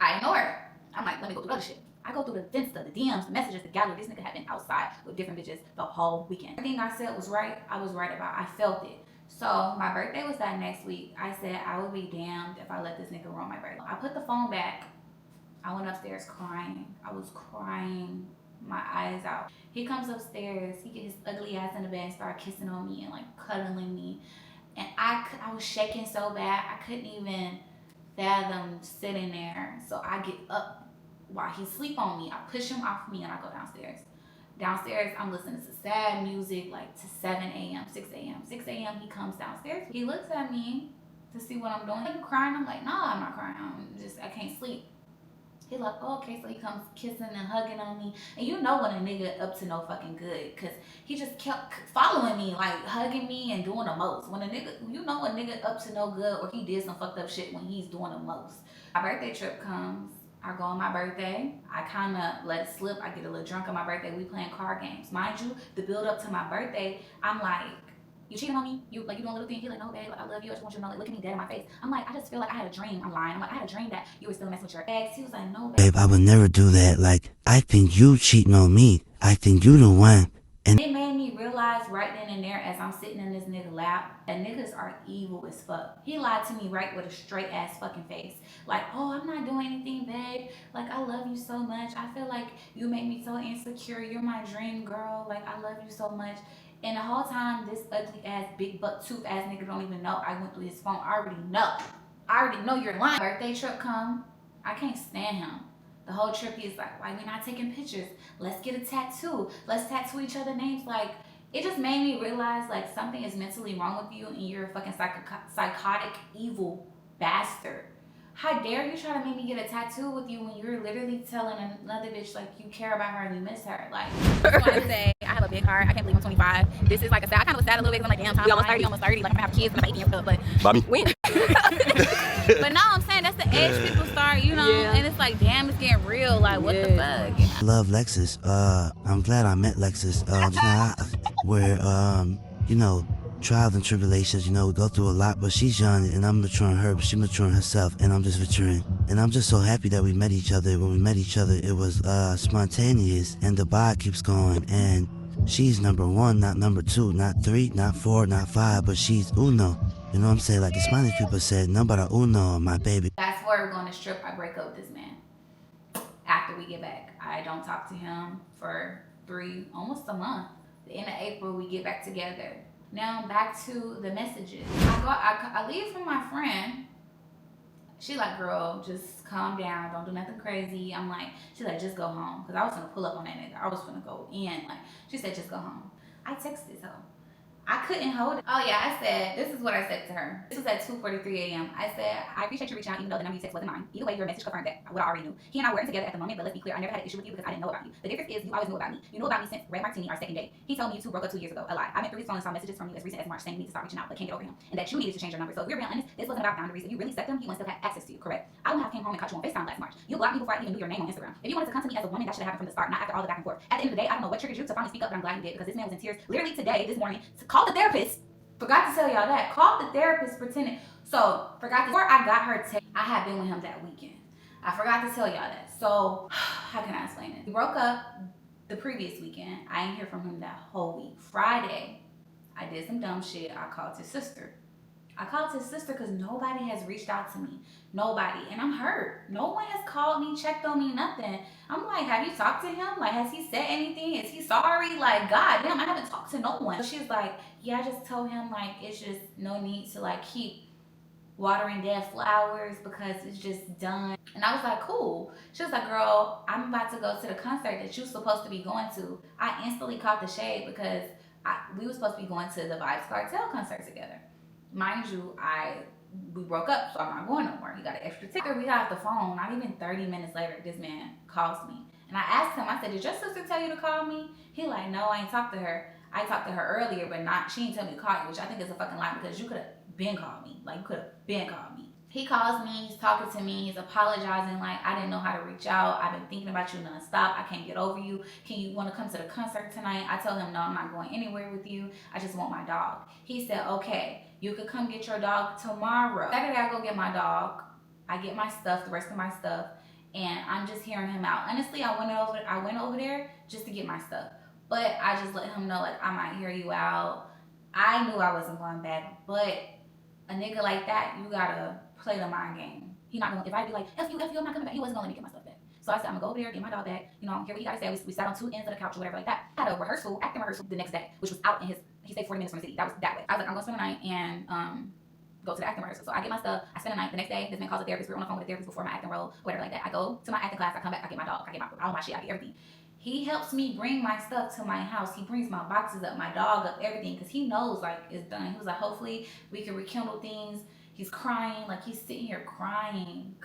I ignore her. I'm like, let me go through other shit. I go through the Insta, the DMs, the messages, the gallery. This nigga had been outside with different bitches the whole weekend. Everything I said was right. I was right about. I felt it. So my birthday was that next week. I said I would be damned if I let this nigga ruin my birthday. I put the phone back. I went upstairs crying. I was crying my eyes out. He comes upstairs. He gets his ugly ass in the bed and start kissing on me and like cuddling me. And I was shaking so bad I couldn't even fathom sitting there. So I get up while he sleep on me. I push him off me and I go downstairs. Downstairs, I'm listening to sad music like to 7 a.m., 6 a.m. 6 a.m. he comes downstairs. He looks at me to see what I'm doing. Are you crying? I'm like, nah, I'm not crying. I can't sleep. He like, oh, okay, so he comes kissing and hugging on me. And you know when a nigga up to no fucking good, because he just kept following me, like hugging me and doing the most. When a nigga, you know a nigga up to no good or he did some fucked up shit when he's doing the most. My birthday trip comes. I go on my birthday. I kind of let it slip. I get a little drunk on my birthday. We playing card games. Mind you, the build up to my birthday, I'm like, you cheating on me? You doing a little thing? He like, no, babe, like, I love you. I just want you to know, like, look at me dead in my face. I'm like, I just feel like I had a dream. I'm lying. I'm like, I had a dream that you were still messing with your ex. He was like, no, babe. Babe, I would never do that. Like, I think you cheating on me. I think you the one. And it made me realize right then and there as I'm sitting in this nigga lap that niggas are evil as fuck. He lied to me right with a straight ass fucking face. Like, oh, I'm not doing anything, babe. Like, I love you so much. I feel like you make me so insecure. You're my dream girl. Like, I love you so much. And the whole time, this ugly ass, big butt tooth ass nigga don't even know I went through his phone. I already know you're lying. Birthday trip come. I can't stand him. The whole trip is like, why we not taking pictures? Let's get a tattoo. Let's tattoo each other names. Like, it just made me realize like something is mentally wrong with you and you're a fucking psychotic, evil bastard. How dare you try to make me get a tattoo with you when you're literally telling another bitch like you care about her and you miss her? Like, I just want to say I have a big heart. I can't believe I'm 25. This is like a sad. I kind of was sad a little bit because I'm like, damn, I'm almost 30. Like I'm gonna have kids and I'm 18 and stuff. But Bobby. but no, I'm saying that's the ex people start, you know, Yeah. and it's like, damn, it's getting real. Like, what the fuck? Love Lexis. I'm glad I met Lexis. We're trials and tribulations. We go through a lot, but she's young and I'm maturing her, but she's maturing herself, and I'm just maturing. And I'm just so happy that we met each other. When we met each other, it was spontaneous, and the vibe keeps going. And she's number one, not number two, not three, not four, not five, but she's uno. You know what I'm saying? Like the Spanish people said, number uno, my baby. Fast forward, we're going to strip. I break up with this man. After we get back, I don't talk to him for almost a month. The end of April, we get back together. Now back to the messages. I leave from my friend. She like, girl, just calm down. Don't do nothing crazy. I'm like, she's like, just go home. Because I was gonna pull up on that nigga. I was gonna go in. Like, she said, just go home. I texted her. I couldn't hold it. Oh yeah, I said, this is what I said to her. This was at 2:43 a.m. I said, I appreciate you reaching out even though the number you text wasn't mine. Either way, your message confirmed that what I already knew. He and I weren't together at the moment, but let's be clear, I never had an issue with you because I didn't know about you. The difference is you always knew about me. You knew about me since Red Martini, our second date. He told me you two broke up 2 years ago. A lie. I went through his phone and saw messages from you as recent as March saying you need to start reaching out but can't get over him. And that you needed to change your number. So if we're being honest, this wasn't about boundaries. If you really set them, he wants to have access to you, correct? I wouldn't have came home and caught you on FaceTime last March. You blocked me before I even knew your name on Instagram. If you wanted to come to me as a woman, that should have happened from the start, not after all the back and forth. At the end of the day, I don't know what triggered you to finally speak up, but I'm glad you did because this man was in tears literally today, this morning, to call the therapist. Forgot to tell y'all that. Called the therapist pretending. So, before I got her text, I had been with him that weekend. I forgot to tell y'all that. So, how can I explain it? We broke up the previous weekend. I didn't hear from him that whole week. Friday, I did some dumb shit. I called his sister. Because nobody has reached out to me. Nobody. And I'm hurt. No one has called me, checked on me, nothing. I'm like, have you talked to him? Like, has he said anything? Is he sorry? Like, God damn, I haven't talked to no one. So she's like, yeah, I just told him, like, it's just no need to, like, keep watering dead flowers because it's just done. And I was like, cool. She was like, girl, I'm about to go to the concert that you're supposed to be going to. I instantly caught the shade because we were supposed to be going to the Vibes Cartel concert together. Mind you, we broke up, so I'm not going no more. He got an extra ticket. We got off the phone. Not even 30 minutes later, this man calls me. And I asked him, I said, did your sister tell you to call me? He like, no, I ain't talked to her. I talked to her earlier, but she didn't tell me to call you, which I think is a fucking lie because you could have been called me. Like, you could have been called me. He calls me, he's talking to me, he's apologizing, like, I didn't know how to reach out. I've been thinking about you nonstop. I can't get over you. Can you want to come to the concert tonight? I told him, no, I'm not going anywhere with you. I just want my dog. He said, okay, you could come get your dog tomorrow. Saturday, I go get my dog. I get my stuff, the rest of my stuff, and I'm just hearing him out. Honestly, I went over there just to get my stuff. But I just let him know, like, I might hear you out. I knew I wasn't going back, but a nigga like that, you gotta play the mind game. He not gonna, if I be like, F you, I'm not coming back, he wasn't gonna let me get my stuff back. So I said, I'm gonna go over there, get my dog back, hear what he gotta say. We sat on two ends of the couch or whatever like that. I had a acting rehearsal the next day, which was out in he stayed 40 minutes from the city. That was that way. I was like, I'm gonna spend the night and go to the acting rehearsal. So I get my stuff, I spend the night. The next day, this man calls a therapist. We're on the phone with the therapist before my acting role, whatever like that. I go to my acting class, I come back, I get my dog, I get all my shit, I get everything. He helps me bring my stuff to my house. He brings my boxes up, my dog up, everything, because he knows, like, it's done. He was like, hopefully we can rekindle things. He's crying, like, he's sitting here crying.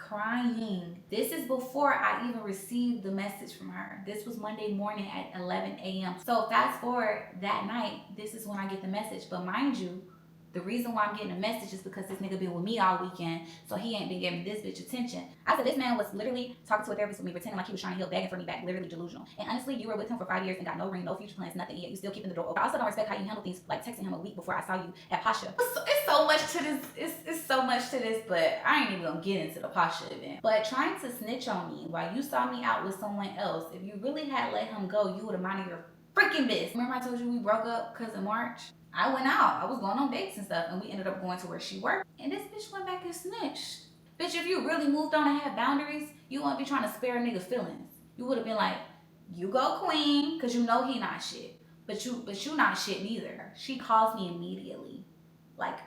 This is before I even received the message from her. This was Monday morning at 11 a.m. So fast forward that night, this is when I get the message. But mind you, the reason why I'm getting a message is because this nigga been with me all weekend, so he ain't been giving this bitch attention. I said, this man was literally talking to a therapist with me, pretending like he was trying to heal, begging for me back, literally delusional. And honestly, you were with him for 5 years and got no ring, no future plans, nothing, yet you still keeping the door open. I also don't respect how you handle things, like texting him a week before I saw you at Pasha. It's so much to this, it's so much to this, but I ain't even gonna get into the Pasha event. But trying to snitch on me while you saw me out with someone else, if you really had let him go, you would have minded your freaking business. Remember I told you we broke up because of March? I went out. I was going on dates and stuff, and we ended up going to where she worked. And this bitch went back and snitched. Bitch, if you really moved on and had boundaries, you wouldn't be trying to spare a nigga feelings. You would have been like, you go queen, because you know he not shit. But you not shit neither. She calls me immediately. Like,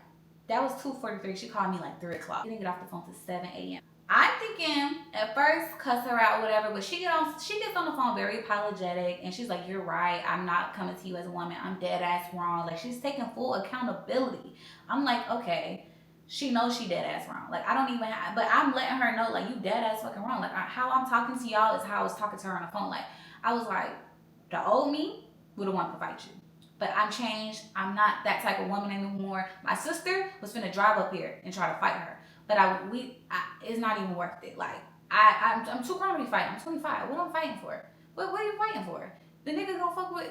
that was 2:43. She called me like 3 o'clock. She didn't get off the phone till 7 a.m. I'm thinking at first cuss her out, whatever, but she gets on the phone very apologetic, and she's like, you're right, I'm not coming to you as a woman, I'm dead ass wrong. Like, she's taking full accountability. I'm like, okay, she knows she dead ass wrong. Like, I don't even have, but I'm letting her know, like, you dead ass fucking wrong. Like, how I'm talking to y'all is how I was talking to her on the phone. Like, I was like, the old me would have wanted to fight you. But I'm changed. I'm not that type of woman anymore. My sister was finna drive up here and try to fight her. But it's not even worth it. Like, I'm too grown to be fighting. I'm 25. What am I fighting for? What are you fighting for? The nigga gonna fuck with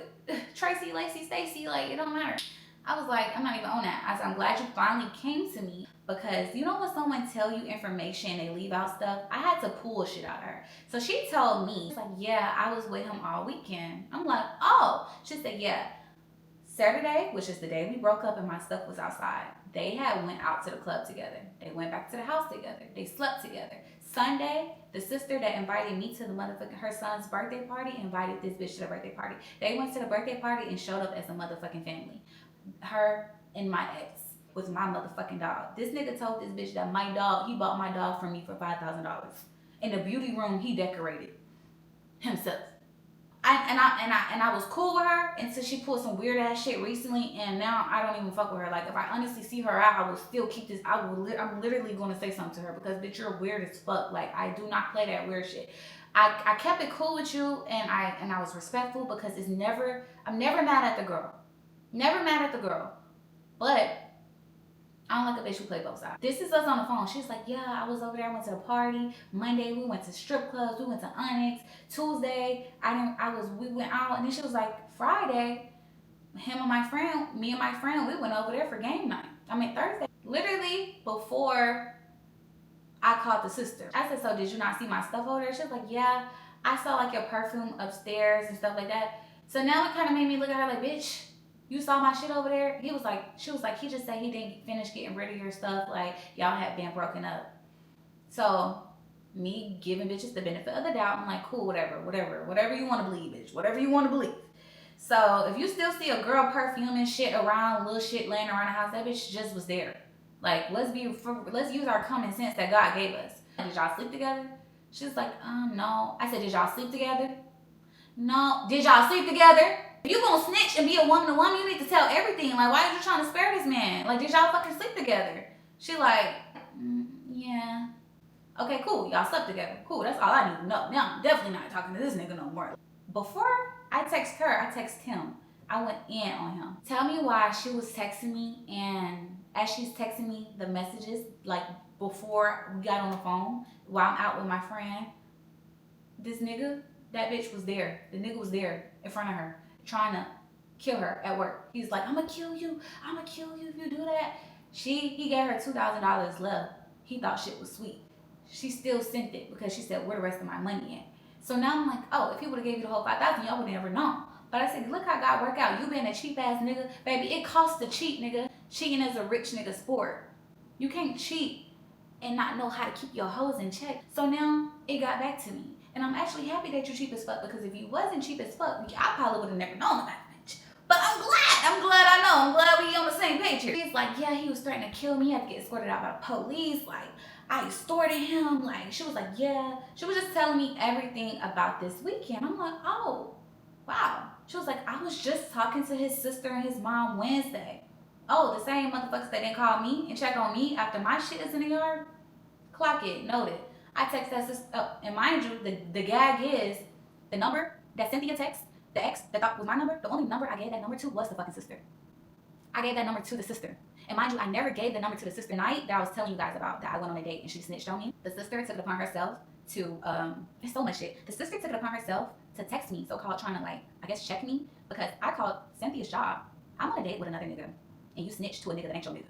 Tracy, Lacey, Stacy. Like, it don't matter. I was like, I'm not even on that. I said, I'm glad you finally came to me, because you know when someone tell you information, they leave out stuff? I had to pull shit out of her. So she told me, she's like, yeah, I was with him all weekend. I'm like, oh. She said, yeah. Saturday, which is the day we broke up and my stuff was outside, they had went out to the club together. They went back to the house together. They slept together. Sunday, the sister that invited me to the motherfucking, her son's birthday party, invited this bitch to the birthday party. They went to the birthday party and showed up as a motherfucking family. Her and my ex was my motherfucking dog. This nigga told this bitch that my dog, he bought my dog from me for $5,000. In the beauty room, he decorated himself. I was cool with her until she pulled some weird ass shit recently, and now I don't even fuck with her. Like, if I honestly see her out, I will still keep this. I'm literally gonna say something to her, because bitch, you're weird as fuck. Like, I do not play that weird shit. I kept it cool with you, and I was respectful, because I'm never mad at the girl. Never mad at the girl. But I don't like a bitch who play both sides. This is us on the phone. She's like, yeah, I was over there. I went to a party. Monday, we went to strip clubs. We went to Onyx. Tuesday, we went out. And then she was like, Friday, me and my friend, we went over there for game night. Thursday. Literally before I called the sister. I said, so did you not see my stuff over there? She was like, yeah, I saw like your perfume upstairs and stuff like that. So now it kind of made me look at her like, bitch, you saw my shit over there? She was like, he just said he didn't finish getting rid of your stuff. Like, y'all had been broken up. So, me giving bitches the benefit of the doubt, I'm like, cool, whatever you want to believe, bitch. Whatever you want to believe. So, if you still see a girl perfuming shit around, little shit laying around the house, that bitch just was there. Like, let's use our common sense that God gave us. Did y'all sleep together? She's like, no. I said, did y'all sleep together? No. Did y'all sleep together? If you gonna snitch and be a woman to woman, you need to tell everything. Like, why are you trying to spare this man? Like, did y'all fucking sleep together? She like, yeah. Okay, cool. Y'all slept together. Cool, that's all I need to know. Now, I'm definitely not talking to this nigga no more. Before I text her, I text him. I went in on him. Tell me why she was texting me, and as she's texting me the messages, like, before we got on the phone, while I'm out with my friend, this nigga, that bitch was there. The nigga was there in front of her, trying to kill her at work. He's like, I'm gonna kill you if you do that. He gave her $2,000 left. He thought shit was sweet. She still sent it because she said, where the rest of my money at? So now I'm like, oh, if he would have gave you the whole $5,000, y'all would have never known. But I said, look how God work out. You being a cheap ass nigga, baby, it costs to cheat, nigga. Cheating is a rich nigga sport. You can't cheat and not know how to keep your hoes in check. So now it got back to me. And I'm actually happy that you're cheap as fuck, because if you wasn't cheap as fuck, I probably would have never known about it. But I'm glad I know. I'm glad we on the same page here. He's like, yeah, he was threatening to kill me. He had to get escorted out by the police. Like, I extorted him. Like, she was like, yeah. She was just telling me everything about this weekend. I'm like, oh, wow. She was like, I was just talking to his sister and his mom Wednesday. Oh, the same motherfuckers that didn't call me and check on me after my shit is in the yard? Clock it, noted. I text that sister, and mind you, the gag is the number that Cynthia texted, the ex that thought was my number, the only number I gave that number to was the fucking sister. I gave that number to the sister. And mind you, I never gave the number to the sister night that I was telling you guys about, that I went on a date and she snitched on me. The sister took it upon herself to, there's so much shit. The sister took it upon herself to text me, so-called trying to, like, I guess check me, because I called Cynthia's job. I'm on a date with another nigga, and you snitched to a nigga that ain't your nigga.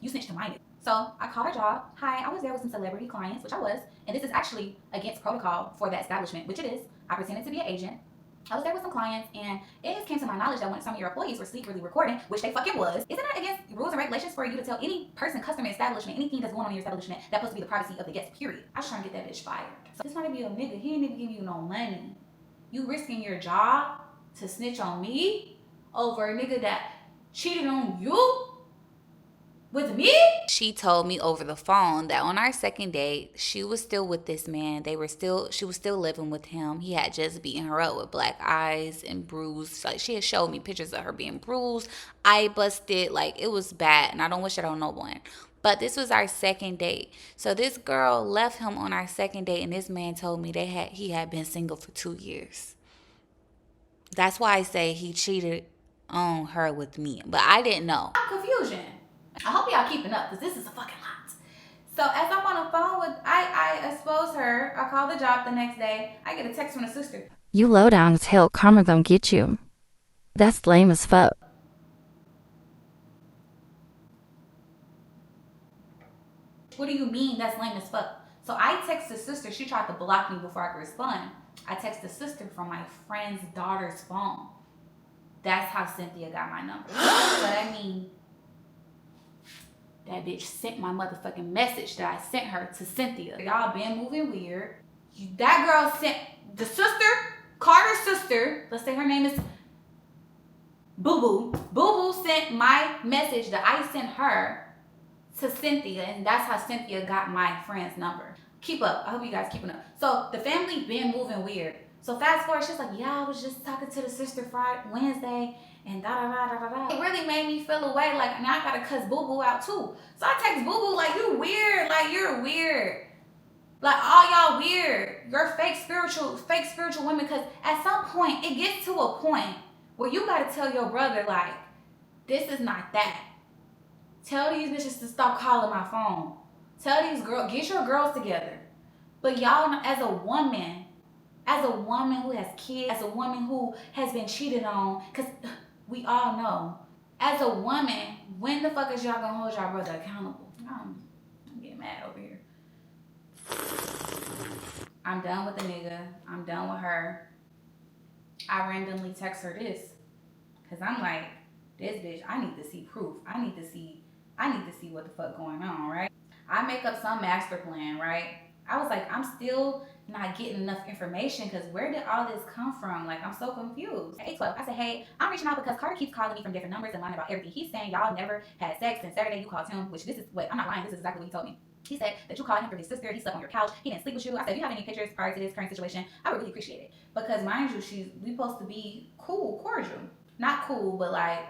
You snitched to my nigga. So I called her job. Hi, I was there with some celebrity clients, which I was, and this is actually against protocol for that establishment, which it is. I pretended to be an agent. I was there with some clients, and it just came to my knowledge that when some of your employees were secretly recording, which they fucking was, isn't that against rules and regulations for you to tell any person, customer, establishment, anything that's going on in your establishment that's supposed to be the privacy of the guest, period? I was trying to get that bitch fired. So this trying to be a nigga, he ain't even give you no money. You risking your job to snitch on me over a nigga that cheated on you? With me? She told me over the phone that on our second date, she was still with this man. She was still living with him. He had just beaten her up with black eyes and bruised. Like, she had showed me pictures of her being bruised, eye busted. Like, it was bad, and I don't wish it on no one. But this was our second date. So this girl left him on our second date, and this man told me he had been single for 2 years. That's why I say he cheated on her with me. But I didn't know. Confusion. I hope y'all keeping up, because this is a fucking lot. So as I'm on the phone with, I expose her. I call the job the next day. I get a text from the sister. You low down as hell, karma gon' get you. That's lame as fuck. What do you mean that's lame as fuck? So I text the sister. She tried to block me before I could respond. I text the sister from my friend's daughter's phone. That's how Cynthia got my number. So that means that bitch sent my motherfucking message that I sent her to Cynthia. Y'all been moving weird. That girl sent the sister, Carter's sister, let's say her name is Boo Boo. Boo Boo sent my message that I sent her to Cynthia, and that's how Cynthia got my friend's number. Keep up. I hope you guys keeping up. So the family been moving weird. So fast forward, she's like, yeah, I was just talking to the sister Friday, Wednesday, and da-da-da-da-da-da. It really made me feel away, like, now I gotta cuss Boo Boo out too. So I text Boo Boo, like, you weird, like, you're weird. Like, all y'all weird. You're fake spiritual women, because at some point, it gets to a point where you gotta tell your brother, like, this is not that. Tell these bitches to stop calling my phone. Tell these girls, get your girls together. But y'all, as a woman who has kids, as a woman who has been cheated on, because we all know, as a woman, when the fuck is y'all gonna hold y'all brother accountable? I'm getting mad over here. I'm done with the nigga. I'm done with her. I randomly text her this, because I'm like, this bitch, I need to see proof. I need to see what the fuck going on, right? I make up some master plan, right? I was like, I'm still not getting enough information, because where did all this come from? Like, I'm so confused. At 8:12, I said, hey, I'm reaching out because Carter keeps calling me from different numbers and lying about everything. He's saying y'all never had sex, and Saturday you called him, which this is what, I'm not lying, this is exactly what he told me. He said that you called him for his sister, he slept on your couch, he didn't sleep with you. I said, if you have any pictures prior to this current situation, I would really appreciate it. Because mind you, we supposed to be cool, cordial. Not cool, but like,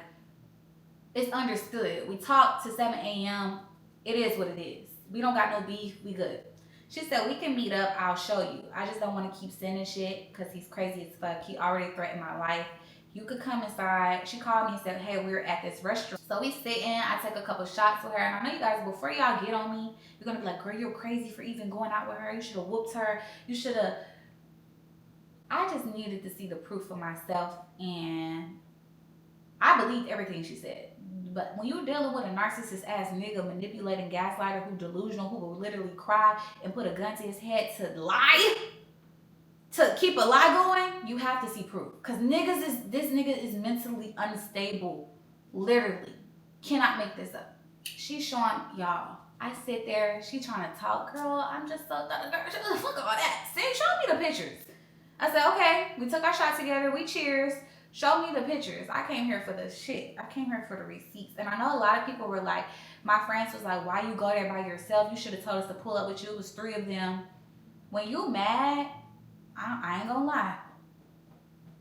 it's understood. We talked to 7 a.m. It is what it is. We don't got no beef. We good. She said, we can meet up. I'll show you. I just don't want to keep sending shit because he's crazy as fuck. He already threatened my life. You could come inside. She called me and said, hey, we're at this restaurant. So we sit in. I take a couple shots with her. And I know you guys, before y'all get on me, you're going to be like, girl, you're crazy for even going out with her. You should have whooped her. You should have. I just needed to see the proof for myself. And I believed everything she said. But when you're dealing with a narcissist ass nigga, manipulating gaslighter, who delusional, who will literally cry and put a gun to his head to lie, to keep a lie going, you have to see proof. Cause this nigga is mentally unstable. Literally. Cannot make this up. She's showing y'all. I sit there, she trying to talk, girl, I'm just so fuck all that. See, show me the pictures. I said, okay, we took our shot together, we cheers. Show me the pictures. I came here for the shit. I came here for the receipts. And I know a lot of people were like, my friends was like, why you go there by yourself? You should have told us to pull up with you. It was 3 of them. When you mad, I ain't gonna lie.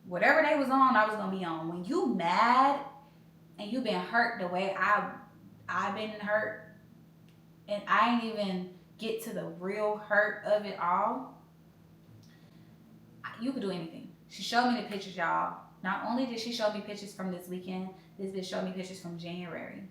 Whatever they was on, I was gonna be on. When you mad and you been hurt the way I've been hurt, and I ain't even get to the real hurt of it all, you could do anything. She showed me the pictures, y'all. Not only did she show me pictures from this weekend, this bitch showed me pictures from January.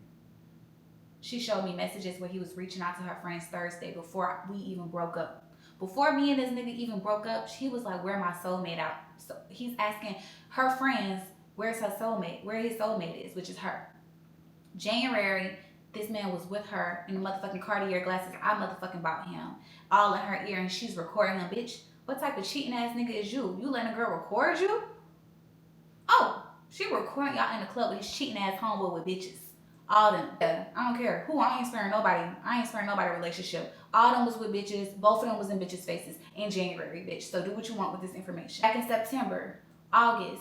She showed me messages where he was reaching out to her friends Thursday before we even broke up. Before me and this nigga even broke up, she was like, where my soulmate out? So he's asking her friends, where's her soulmate? Where his soulmate is, which is her. January, this man was with her in the motherfucking Cartier glasses. I motherfucking bought him. All in her ear, and she's recording him. Bitch, what type of cheating ass nigga is you? You letting a girl record you? Oh, she recording y'all in the club with his cheating ass homeboy with bitches. All them. Yeah, I don't care who. I ain't sparing nobody. I ain't sparing nobody relationship. All them was with bitches. Both of them was in bitches' faces in January, bitch. So do what you want with this information. Back in September, August,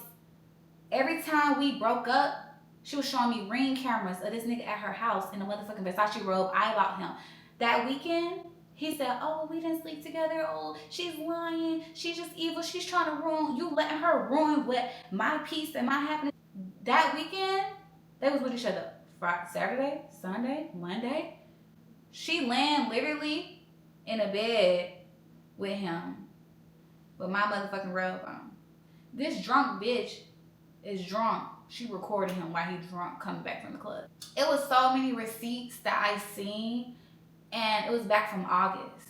every time we broke up, she was showing me ring cameras of this nigga at her house in a motherfucking Versace robe. I bought him. That weekend, he said, oh, we didn't sleep together. Oh, she's lying. She's just evil. She's trying to ruin. You letting her ruin what my peace and my happiness. That weekend, they was with each other. Friday, Saturday, Sunday, Monday. She laying literally in a bed with him with my motherfucking robe on. This drunk bitch is drunk. She recorded him while he drunk coming back from the club. It was so many receipts that I seen. And it was back from August.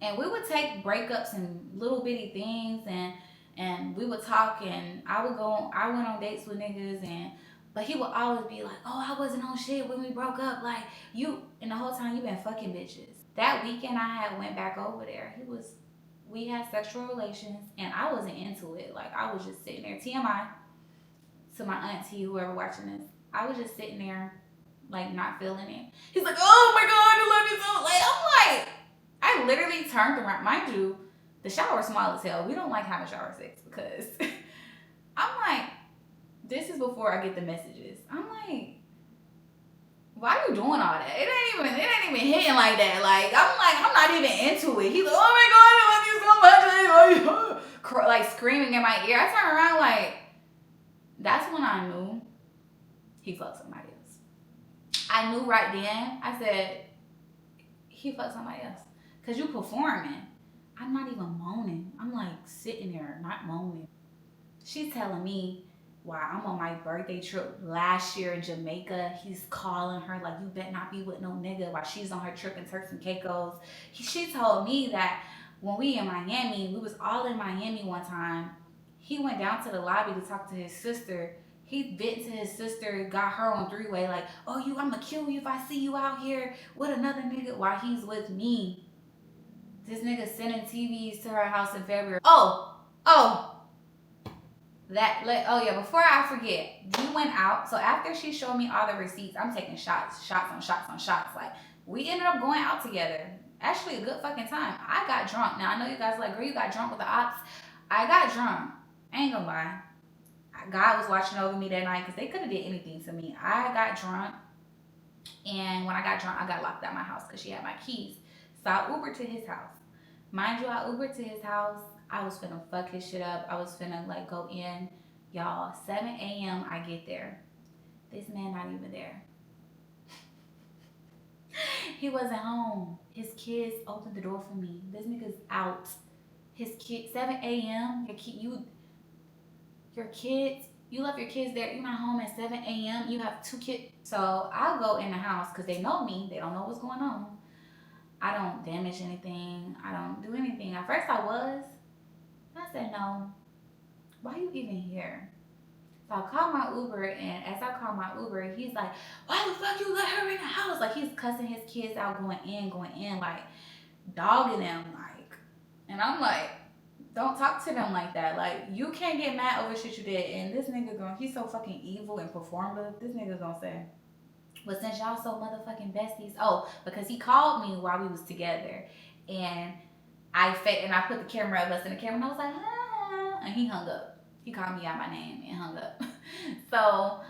And we would take breakups and little bitty things, and we would talk, and I went on dates with niggas, but he would always be like, oh, I wasn't on shit when we broke up, like, and the whole time you been fucking bitches. That weekend I went back over there, we had sexual relations, and I wasn't into it. Like, I was just sitting there, TMI, to my auntie, whoever watching this, I was just sitting there, like, not feeling it. He's like, oh my God, I love you so, like, I'm like, I literally turned around. Mind you, the shower's small as hell. We don't like having shower sex because I'm like, this is before I get the messages. I'm like, why are you doing all that? It ain't even hitting like that. Like, I'm not even into it. He's like, oh my God, I love you so much. Like screaming in my ear. I turn around like, that's when I knew he fucked somebody else. I knew right then. I said, he fucked somebody else. Because you performing. I'm not even moaning. I'm like sitting there, not moaning. She's telling me why I'm on my birthday trip last year in Jamaica. He's calling her like, you better not be with no nigga while she's on her trip in Turks and Caicos. She told me that when we in Miami, we was all in Miami one time. He went down to the lobby to talk to his sister. He bit to his sister, got her on three-way like, oh, I'ma kill you if I see you out here with another nigga while he's with me. This nigga sending TVs to her house in February. Before I forget, we went out. So after she showed me all the receipts, I'm taking shots on shots. Like, we ended up going out together. Actually, a good fucking time. I got drunk. Now, I know you guys are like, girl, you got drunk with the ops. I got drunk. I ain't gonna lie. God was watching over me that night because they could have did anything to me. I got drunk. And when I got drunk, I got locked out of my house because she had my keys. So I Ubered to his house. Mind you, I Ubered to his house. I was finna fuck his shit up. I was finna like go in. Y'all, 7 a.m. I get there. This man not even there. He wasn't home. His kids opened the door for me. This nigga's out. His kids, 7 a.m. Your kids, you left your kids there. You're not home at 7 a.m. You have 2 kids. So I'll go in the house because they know me. They don't know what's going on. I don't damage anything. I don't do anything. At first I was. I said, no. Why are you even here? So I called my Uber, and as I called my Uber, he's like, why the fuck you let her in the house? Like, he's cussing his kids out, going in, like, dogging them, like. And I'm like, don't talk to them like that. Like, you can't get mad over shit you did. And this nigga he's so fucking evil and performative. This nigga gonna say, but since y'all so motherfucking besties, because he called me while we was together, and I put the camera up, us in the camera, and I was like, ah, and he hung up. He called me out my name and hung up. So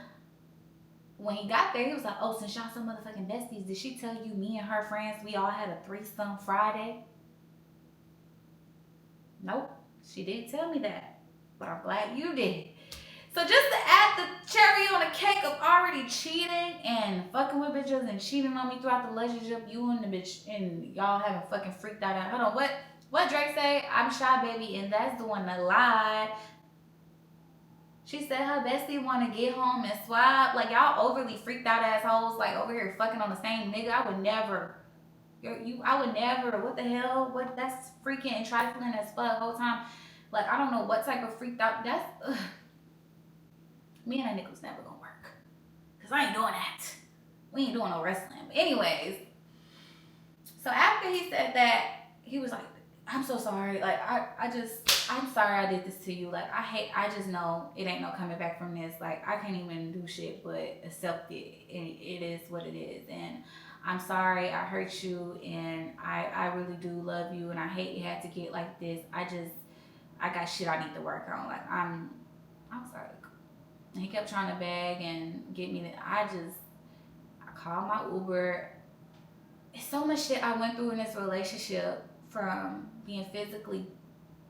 when he got there, he was like, oh, since y'all so motherfucking besties, did she tell you me and her friends, we all had a threesome Friday? Nope, she didn't tell me that, but I'm glad you did. So just to add the cherry on the cake of already cheating and fucking with bitches and cheating on me throughout the relationship, you and the bitch and y'all haven't fucking freaked out. Hold on, what Drake say? I'm shy, baby, and that's the one that lied. She said her bestie want to get home and swap. Like, y'all overly freaked out assholes, like over here fucking on the same nigga. I would never. I would never. What the hell? That's freaking and trifling as fuck the whole time. Like, I don't know what type of freaked out. Me and that nigga was never gonna work. Because I ain't doing that. We ain't doing no wrestling. But anyways. So after he said that, he was like, I'm so sorry. Like, I'm sorry I did this to you. Like, I just know it ain't no coming back from this. Like, I can't even do shit but accept it. And it is what it is. And I'm sorry I hurt you. And I really do love you. And I hate it had to get like this. I got shit I need to work on. Like, I'm sorry. And he kept trying to beg and get me. I called my Uber. It's so much shit I went through in this relationship, from being physically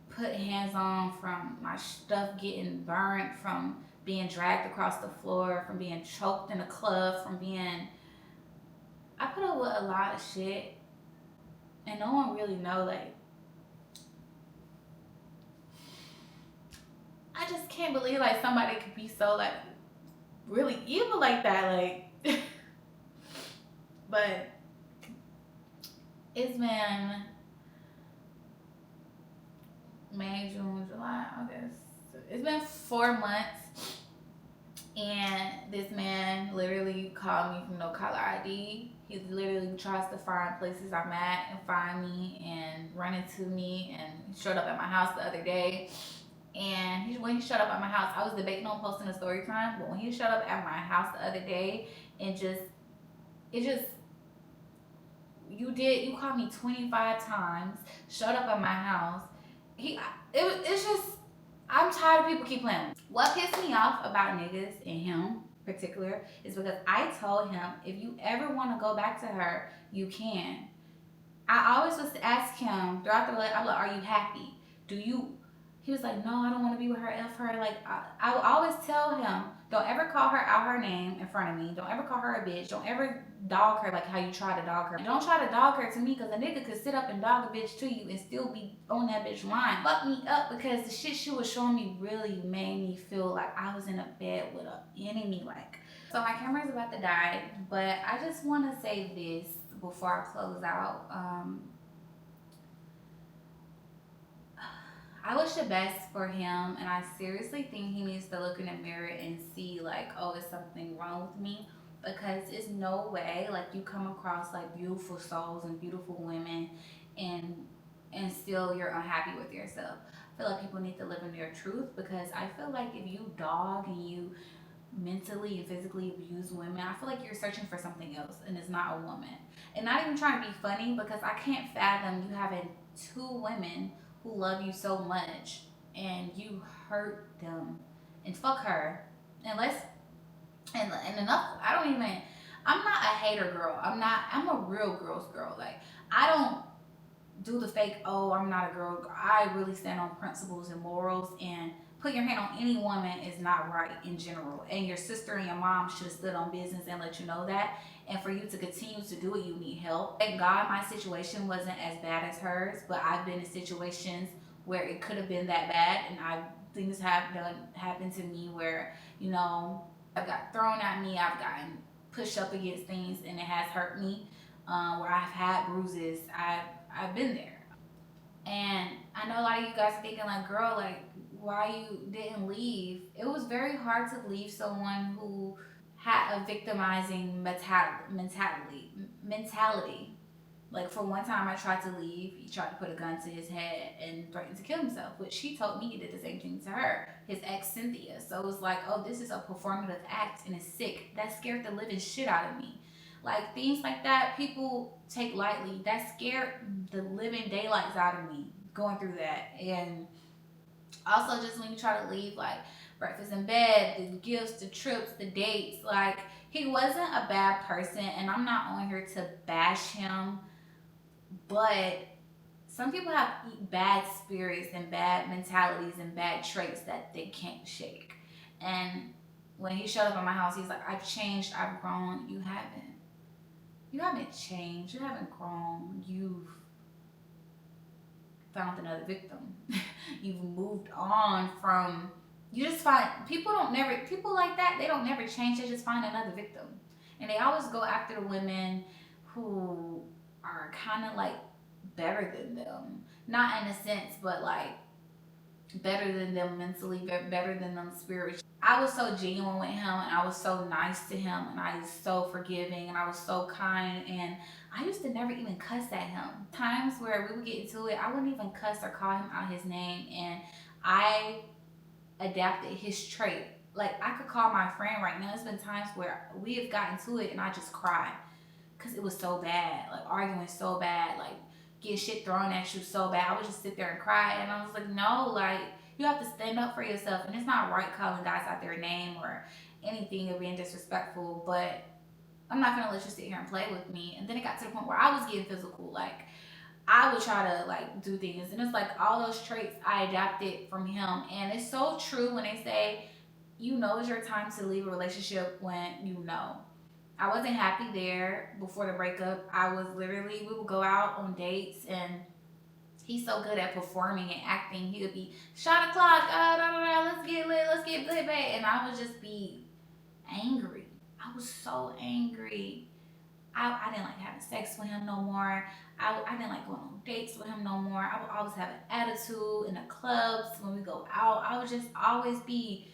put hands on, from my stuff getting burnt, from being dragged across the floor, from being choked in a club, I put up with a lot of shit, and no one really know, like, I just can't believe, like, somebody could be so, like, really evil like that, like, but It's been May, June, July, August. It's been 4 months, and this man literally called me from no caller ID. He literally tries to find places I'm at and find me and run into me, and he showed up at my house the other day. And when he showed up at my house, I was debating on posting a story time, but when he showed up at my house the other day and you called me 25 times, showed up at my house. It's just, I'm tired of people keep playing. What pissed me off about niggas and him in particular is because I told him, if you ever want to go back to her, you can. I always was to ask him throughout the relationship, I'm like, are you happy? He was like, no, I don't want to be with her, F her. Like, I would always tell him, don't ever call her out her name in front of me. Don't ever call her a bitch. Don't ever dog her like how you try to dog her. Don't try to dog her to me, because a nigga could sit up and dog a bitch to you and still be on that bitch line. Fuck me up, because the shit she was showing me really made me feel like I was in a bed with an enemy. Like, so my camera's about to die, but I just want to say this before I close out. I wish the best for him, and I seriously think he needs to look in the mirror and see, like, oh, is something wrong with me? Because it's no way, like, you come across like beautiful souls and beautiful women, and still you're unhappy with yourself. I feel like people need to live in their truth, because I feel like if you dog and you mentally and physically abuse women, I feel like you're searching for something else, and it's not a woman. And not even trying to be funny, because I can't fathom you having 2 women who love you so much and you hurt them, and fuck her. And enough. I'm not a hater girl. I'm a real girl's girl. Like, I don't do the fake, oh, I'm not a girl. I really stand on principles and morals, and putting your hand on any woman is not right in general. And your sister and your mom should have stood on business and let you know that. And for you to continue to do it, you need help. Thank God my situation wasn't as bad as hers, but I've been in situations where it could have been that bad, and things have happened to me where, you know, I've got thrown at me, I've gotten pushed up against things, and it has hurt me. Where I've had bruises, I've been there. And I know a lot of you guys are thinking like, girl, like, why you didn't leave? It was very hard to leave someone who had a victimizing mentality. Like, for one time I tried to leave, he tried to put a gun to his head and threatened to kill himself, which he told me he did the same thing to her, his ex Cynthia. So it was like, oh, this is a performative act and it's sick. That scared the living shit out of me. Like, things like that, people take lightly. That scared the living daylights out of me going through that. And also, just when you try to leave, like, breakfast in bed, the gifts, the trips, the dates, like, he wasn't a bad person, and I'm not on here to bash him, but some people have bad spirits and bad mentalities and bad traits that they can't shake. And when he showed up at my house, he's like, I've changed, I've grown. You haven't. You haven't changed. You haven't grown. You've found another victim. You've moved on from, you just find, people like that, they don't never change. They just find another victim. And they always go after the women who are kind of like better than them. Not in a sense, but like better than them mentally, better than them spiritually. I was so genuine with him, and I was so nice to him, and I was so forgiving, and I was so kind, and I used to never even cuss at him. Times where we would get into it, I wouldn't even cuss or call him out his name, and I adapted his trait. Like, I could call my friend right now. There's been times where we have gotten to it and I just cried because it was so bad. Like, arguing so bad, like getting shit thrown at you so bad. I would just sit there and cry, and I was like, no, like, you have to stand up for yourself. And it's not right calling guys out their name or anything or being disrespectful, but I'm not gonna let you sit here and play with me. And then it got to the point where I was getting physical. Like, I would try to like do things, and it's like all those traits I adapted from him. And it's so true when they say, you know, it's your time to leave a relationship when you know. I wasn't happy there before the breakup. I was literally, we would go out on dates, and he's so good at performing and acting. He would be, shot o'clock, let's get lit, babe. And I would just be angry. I was so angry. I didn't like having sex with him no more. I didn't like going on dates with him no more. I would always have an attitude in the clubs when we go out. I would just always be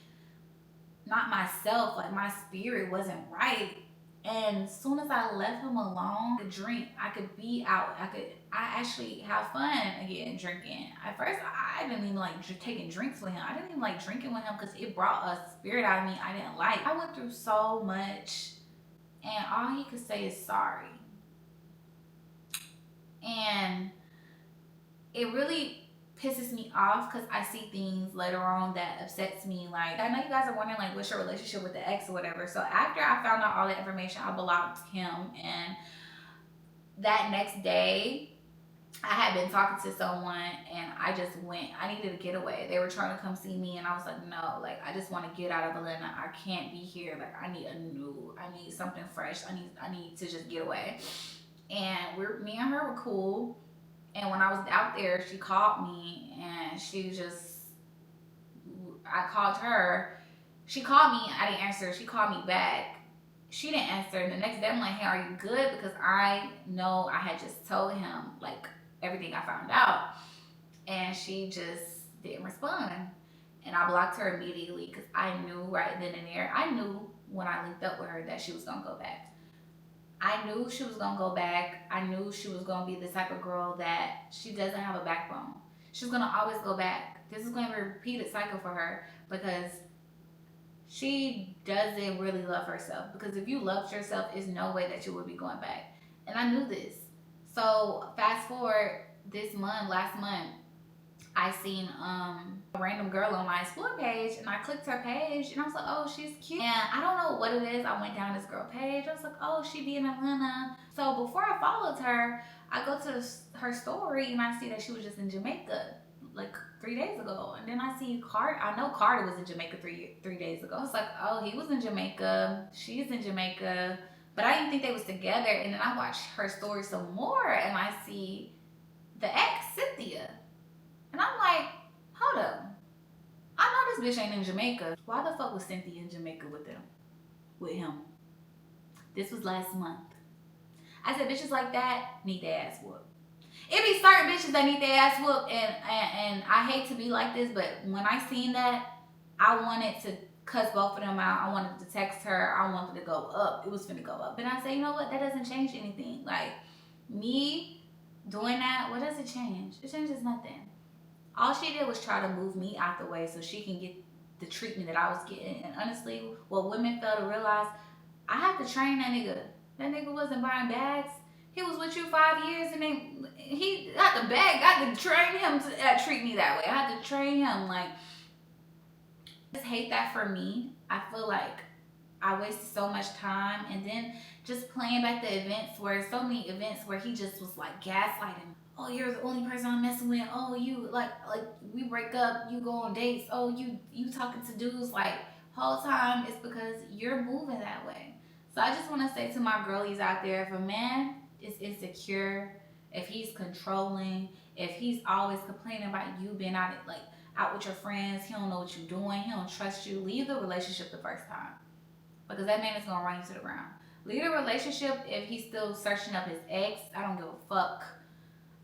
not myself. Like my spirit wasn't right. And as soon as I left him alone, I could drink, I could be out, I actually have fun again drinking. At first, I didn't even like taking drinks with him. I didn't even like drinking with him because it brought a spirit out of me I didn't like. I went through so much, and all he could say is sorry. And it really pisses me off because I see things later on that upsets me. Like, I know you guys are wondering, like, what's your relationship with the ex or whatever. So after I found out all the information, I blocked him. And that next day, I had been talking to someone and I just went. I needed a getaway. They were trying to come see me and I was like, no, like, I just want to get out of Atlanta. I can't be here. Like, I need something fresh. I need to just get away. And me and her were cool. And when I was out there, she called me and I called her. She called me, I didn't answer. She called me back. She didn't answer. And the next day I'm like, hey, are you good? Because I know I had just told him like everything I found out. And she just didn't respond. And I blocked her immediately because I knew right then and there. I knew when I linked up with her that she was going to go back. I knew she was gonna go back. I knew she was gonna be the type of girl that she doesn't have a backbone. She's gonna always go back. This is gonna be a repeated cycle for her because she doesn't really love herself. Because if you loved yourself, there's no way that you would be going back. And I knew this. So fast forward last month, I seen a random girl on my Explore page and I clicked her page and I was like, oh, she's cute. And I don't know what it is. I went down this girl page. I was like, oh, she be in Atlanta. So before I followed her, I go to her story and I see that she was just in Jamaica like 3 days ago. And then I see Carter. I know Carter was in Jamaica three days ago. I was like, oh, he was in Jamaica. She's in Jamaica. But I didn't think they was together. And then I watched her story some more and I see the ex, Cynthia. And I'm like, hold up. I know this bitch ain't in Jamaica. Why the fuck was Cynthia in Jamaica with him? This was last month. I said, bitches like that need their ass whooped. It be certain bitches that need their ass whooped, and I hate to be like this, but when I seen that, I wanted to cuss both of them out. I wanted to text her. I wanted to go up. It was finna go up. And I said, you know what? That doesn't change anything. Like, me doing that, what does it change? It changes nothing. All she did was try to move me out the way so she can get the treatment that I was getting. And honestly, what women fail to realize, I had to train that nigga. That nigga wasn't buying bags. He was with you 5 years and then he got the bag. I had to train him to treat me that way. I had to train him. Like, I just hate that for me. I feel like I wasted so much time. And then just playing back the events where so many events where he just was like gaslighting. Oh, you're the only person I'm messing with. Oh, you like we break up, you go on dates. Oh, you talking to dudes. Like, whole time it's because you're moving that way. So I just want to say to my girlies out there, if a man is insecure, if he's controlling, if he's always complaining about you being out with your friends, he don't know what you're doing, he don't trust you, leave the relationship the first time. Because that man is gonna run you to the ground. Leave the relationship if he's still searching up his ex. I don't give a fuck.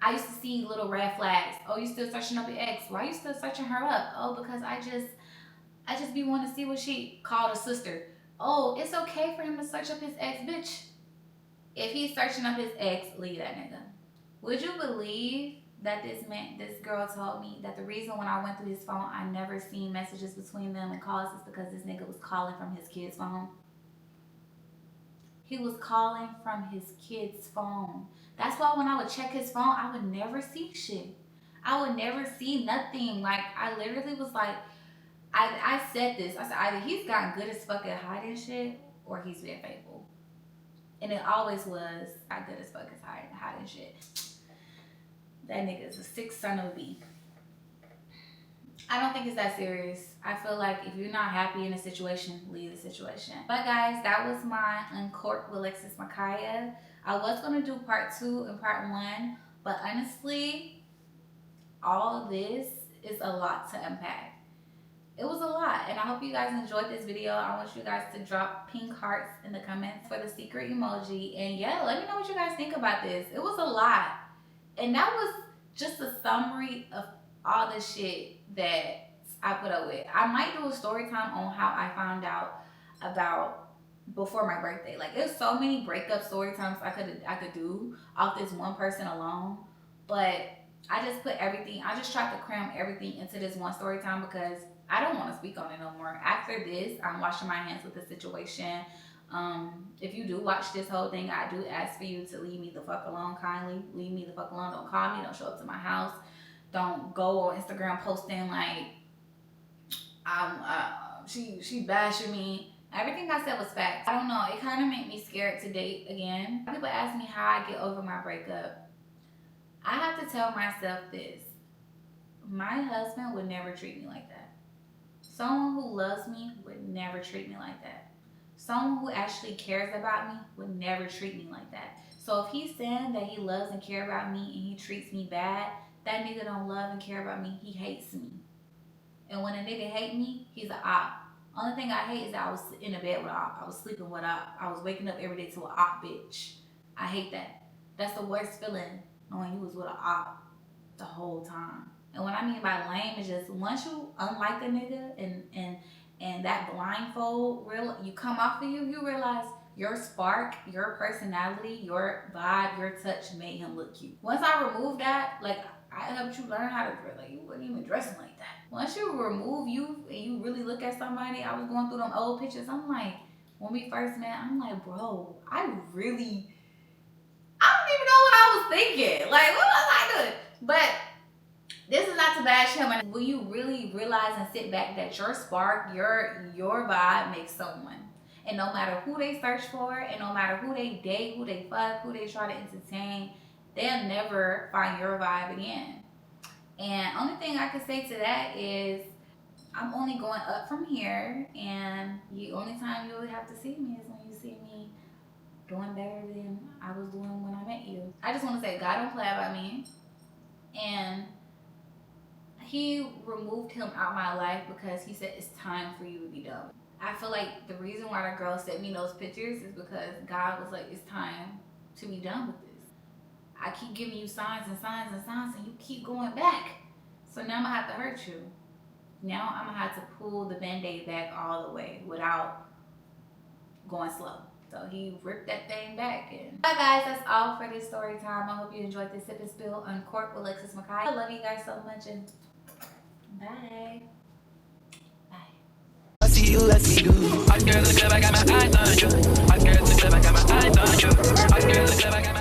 I used to see little red flags. Oh, you still searching up your ex? Why are you still searching her up? Oh, because I just be wanting to see what she called a sister. Oh, it's okay for him to search up his ex, bitch. If he's searching up his ex, leave that nigga. Would you believe that this girl told me that the reason when I went through his phone, I never seen messages between them and calls is because this nigga was calling from his kid's phone? He was calling from his kid's phone. That's why when I would check his phone, I would never see shit. I would never see nothing. Like, I literally was like, I said this. I said, either he's gotten good as fuck at hiding shit or he's been faithful. And it always was, I good as fuck as hiding shit. That nigga is a sick son of a bee. I don't think it's that serious. I feel like if you're not happy in a situation, leave the situation. But guys, that was my Uncorked with LexisMakiah. I was going to do part 2 and part 1, but honestly, all of this is a lot to unpack. it was a lot, and I hope you guys enjoyed this video. I want you guys to drop pink hearts in the comments for the secret emoji, and yeah, let me know what you guys think about this. It was a lot, and that was just a summary of all the shit that I put up with. I might do a story time on how I found out about before my birthday. Like, there's so many breakup story times I could do off this one person alone, but I just put everything, I just tried to cram everything into this one story time because I don't want to speak on it no more. After this, I'm washing my hands with the situation. If you do watch this whole thing, I do ask for you to leave me the fuck alone kindly. Leave me the fuck alone. Don't call me. Don't show up to my house. Don't go on Instagram posting like she bashing me. Everything I said was facts. I don't know. It kind of made me scared to date again. People ask me how I get over my breakup. I have to tell myself this. My husband would never treat me like that. Someone who loves me would never treat me like that. Someone who actually cares about me would never treat me like that. So if he's saying that he loves and cares about me and he treats me bad, that nigga don't love and care about me. He hates me. And when a nigga hate me, he's an op. Only thing I hate is that I was in a bed with an op. I was sleeping with an op. I was waking up every day to an op bitch. I hate that. That's the worst feeling, knowing you was with an op the whole time. And what I mean by lame is just once you unlike a nigga and that blindfold you come off of you, you realize your spark, your personality, your vibe, your touch made him look cute. Once I removed that, like, I helped you learn how to dress. Like, you wasn't even dressing like that. Once you remove you and you really look at somebody, I was going through them old pictures. I'm like, when we first met, I'm like, bro, I don't even know what I was thinking. Like, what was I doing? But this is not to bash him. And when you really realize and sit back that your spark, your vibe makes someone. And no matter who they search for, and no matter who they date, who they fuck, who they try to entertain, they'll never find your vibe again. And only thing I can say to that is I'm only going up from here, and the only time you'll have to see me is when you see me doing better than I was doing when I met you. I just want to say God don't play about me, and he removed him out of my life because he said it's time for you to be done. I feel like the reason why the girl sent me those pictures is because God was like, it's time to be done with this. I keep giving you signs and signs and signs, and you keep going back. So now I'm going to have to hurt you. Now I'm going to have to pull the Band-Aid back all the way without going slow. So he ripped that thing back. And bye guys, that's all for this story time. I hope you enjoyed this Sip and Spill Uncorked with LexisMakiah. I love you guys so much, and bye. I see you, I see you. I girl, look up, I got my eyes on you. I girl, look up, I got my eyes on you. I girl, look up, I got my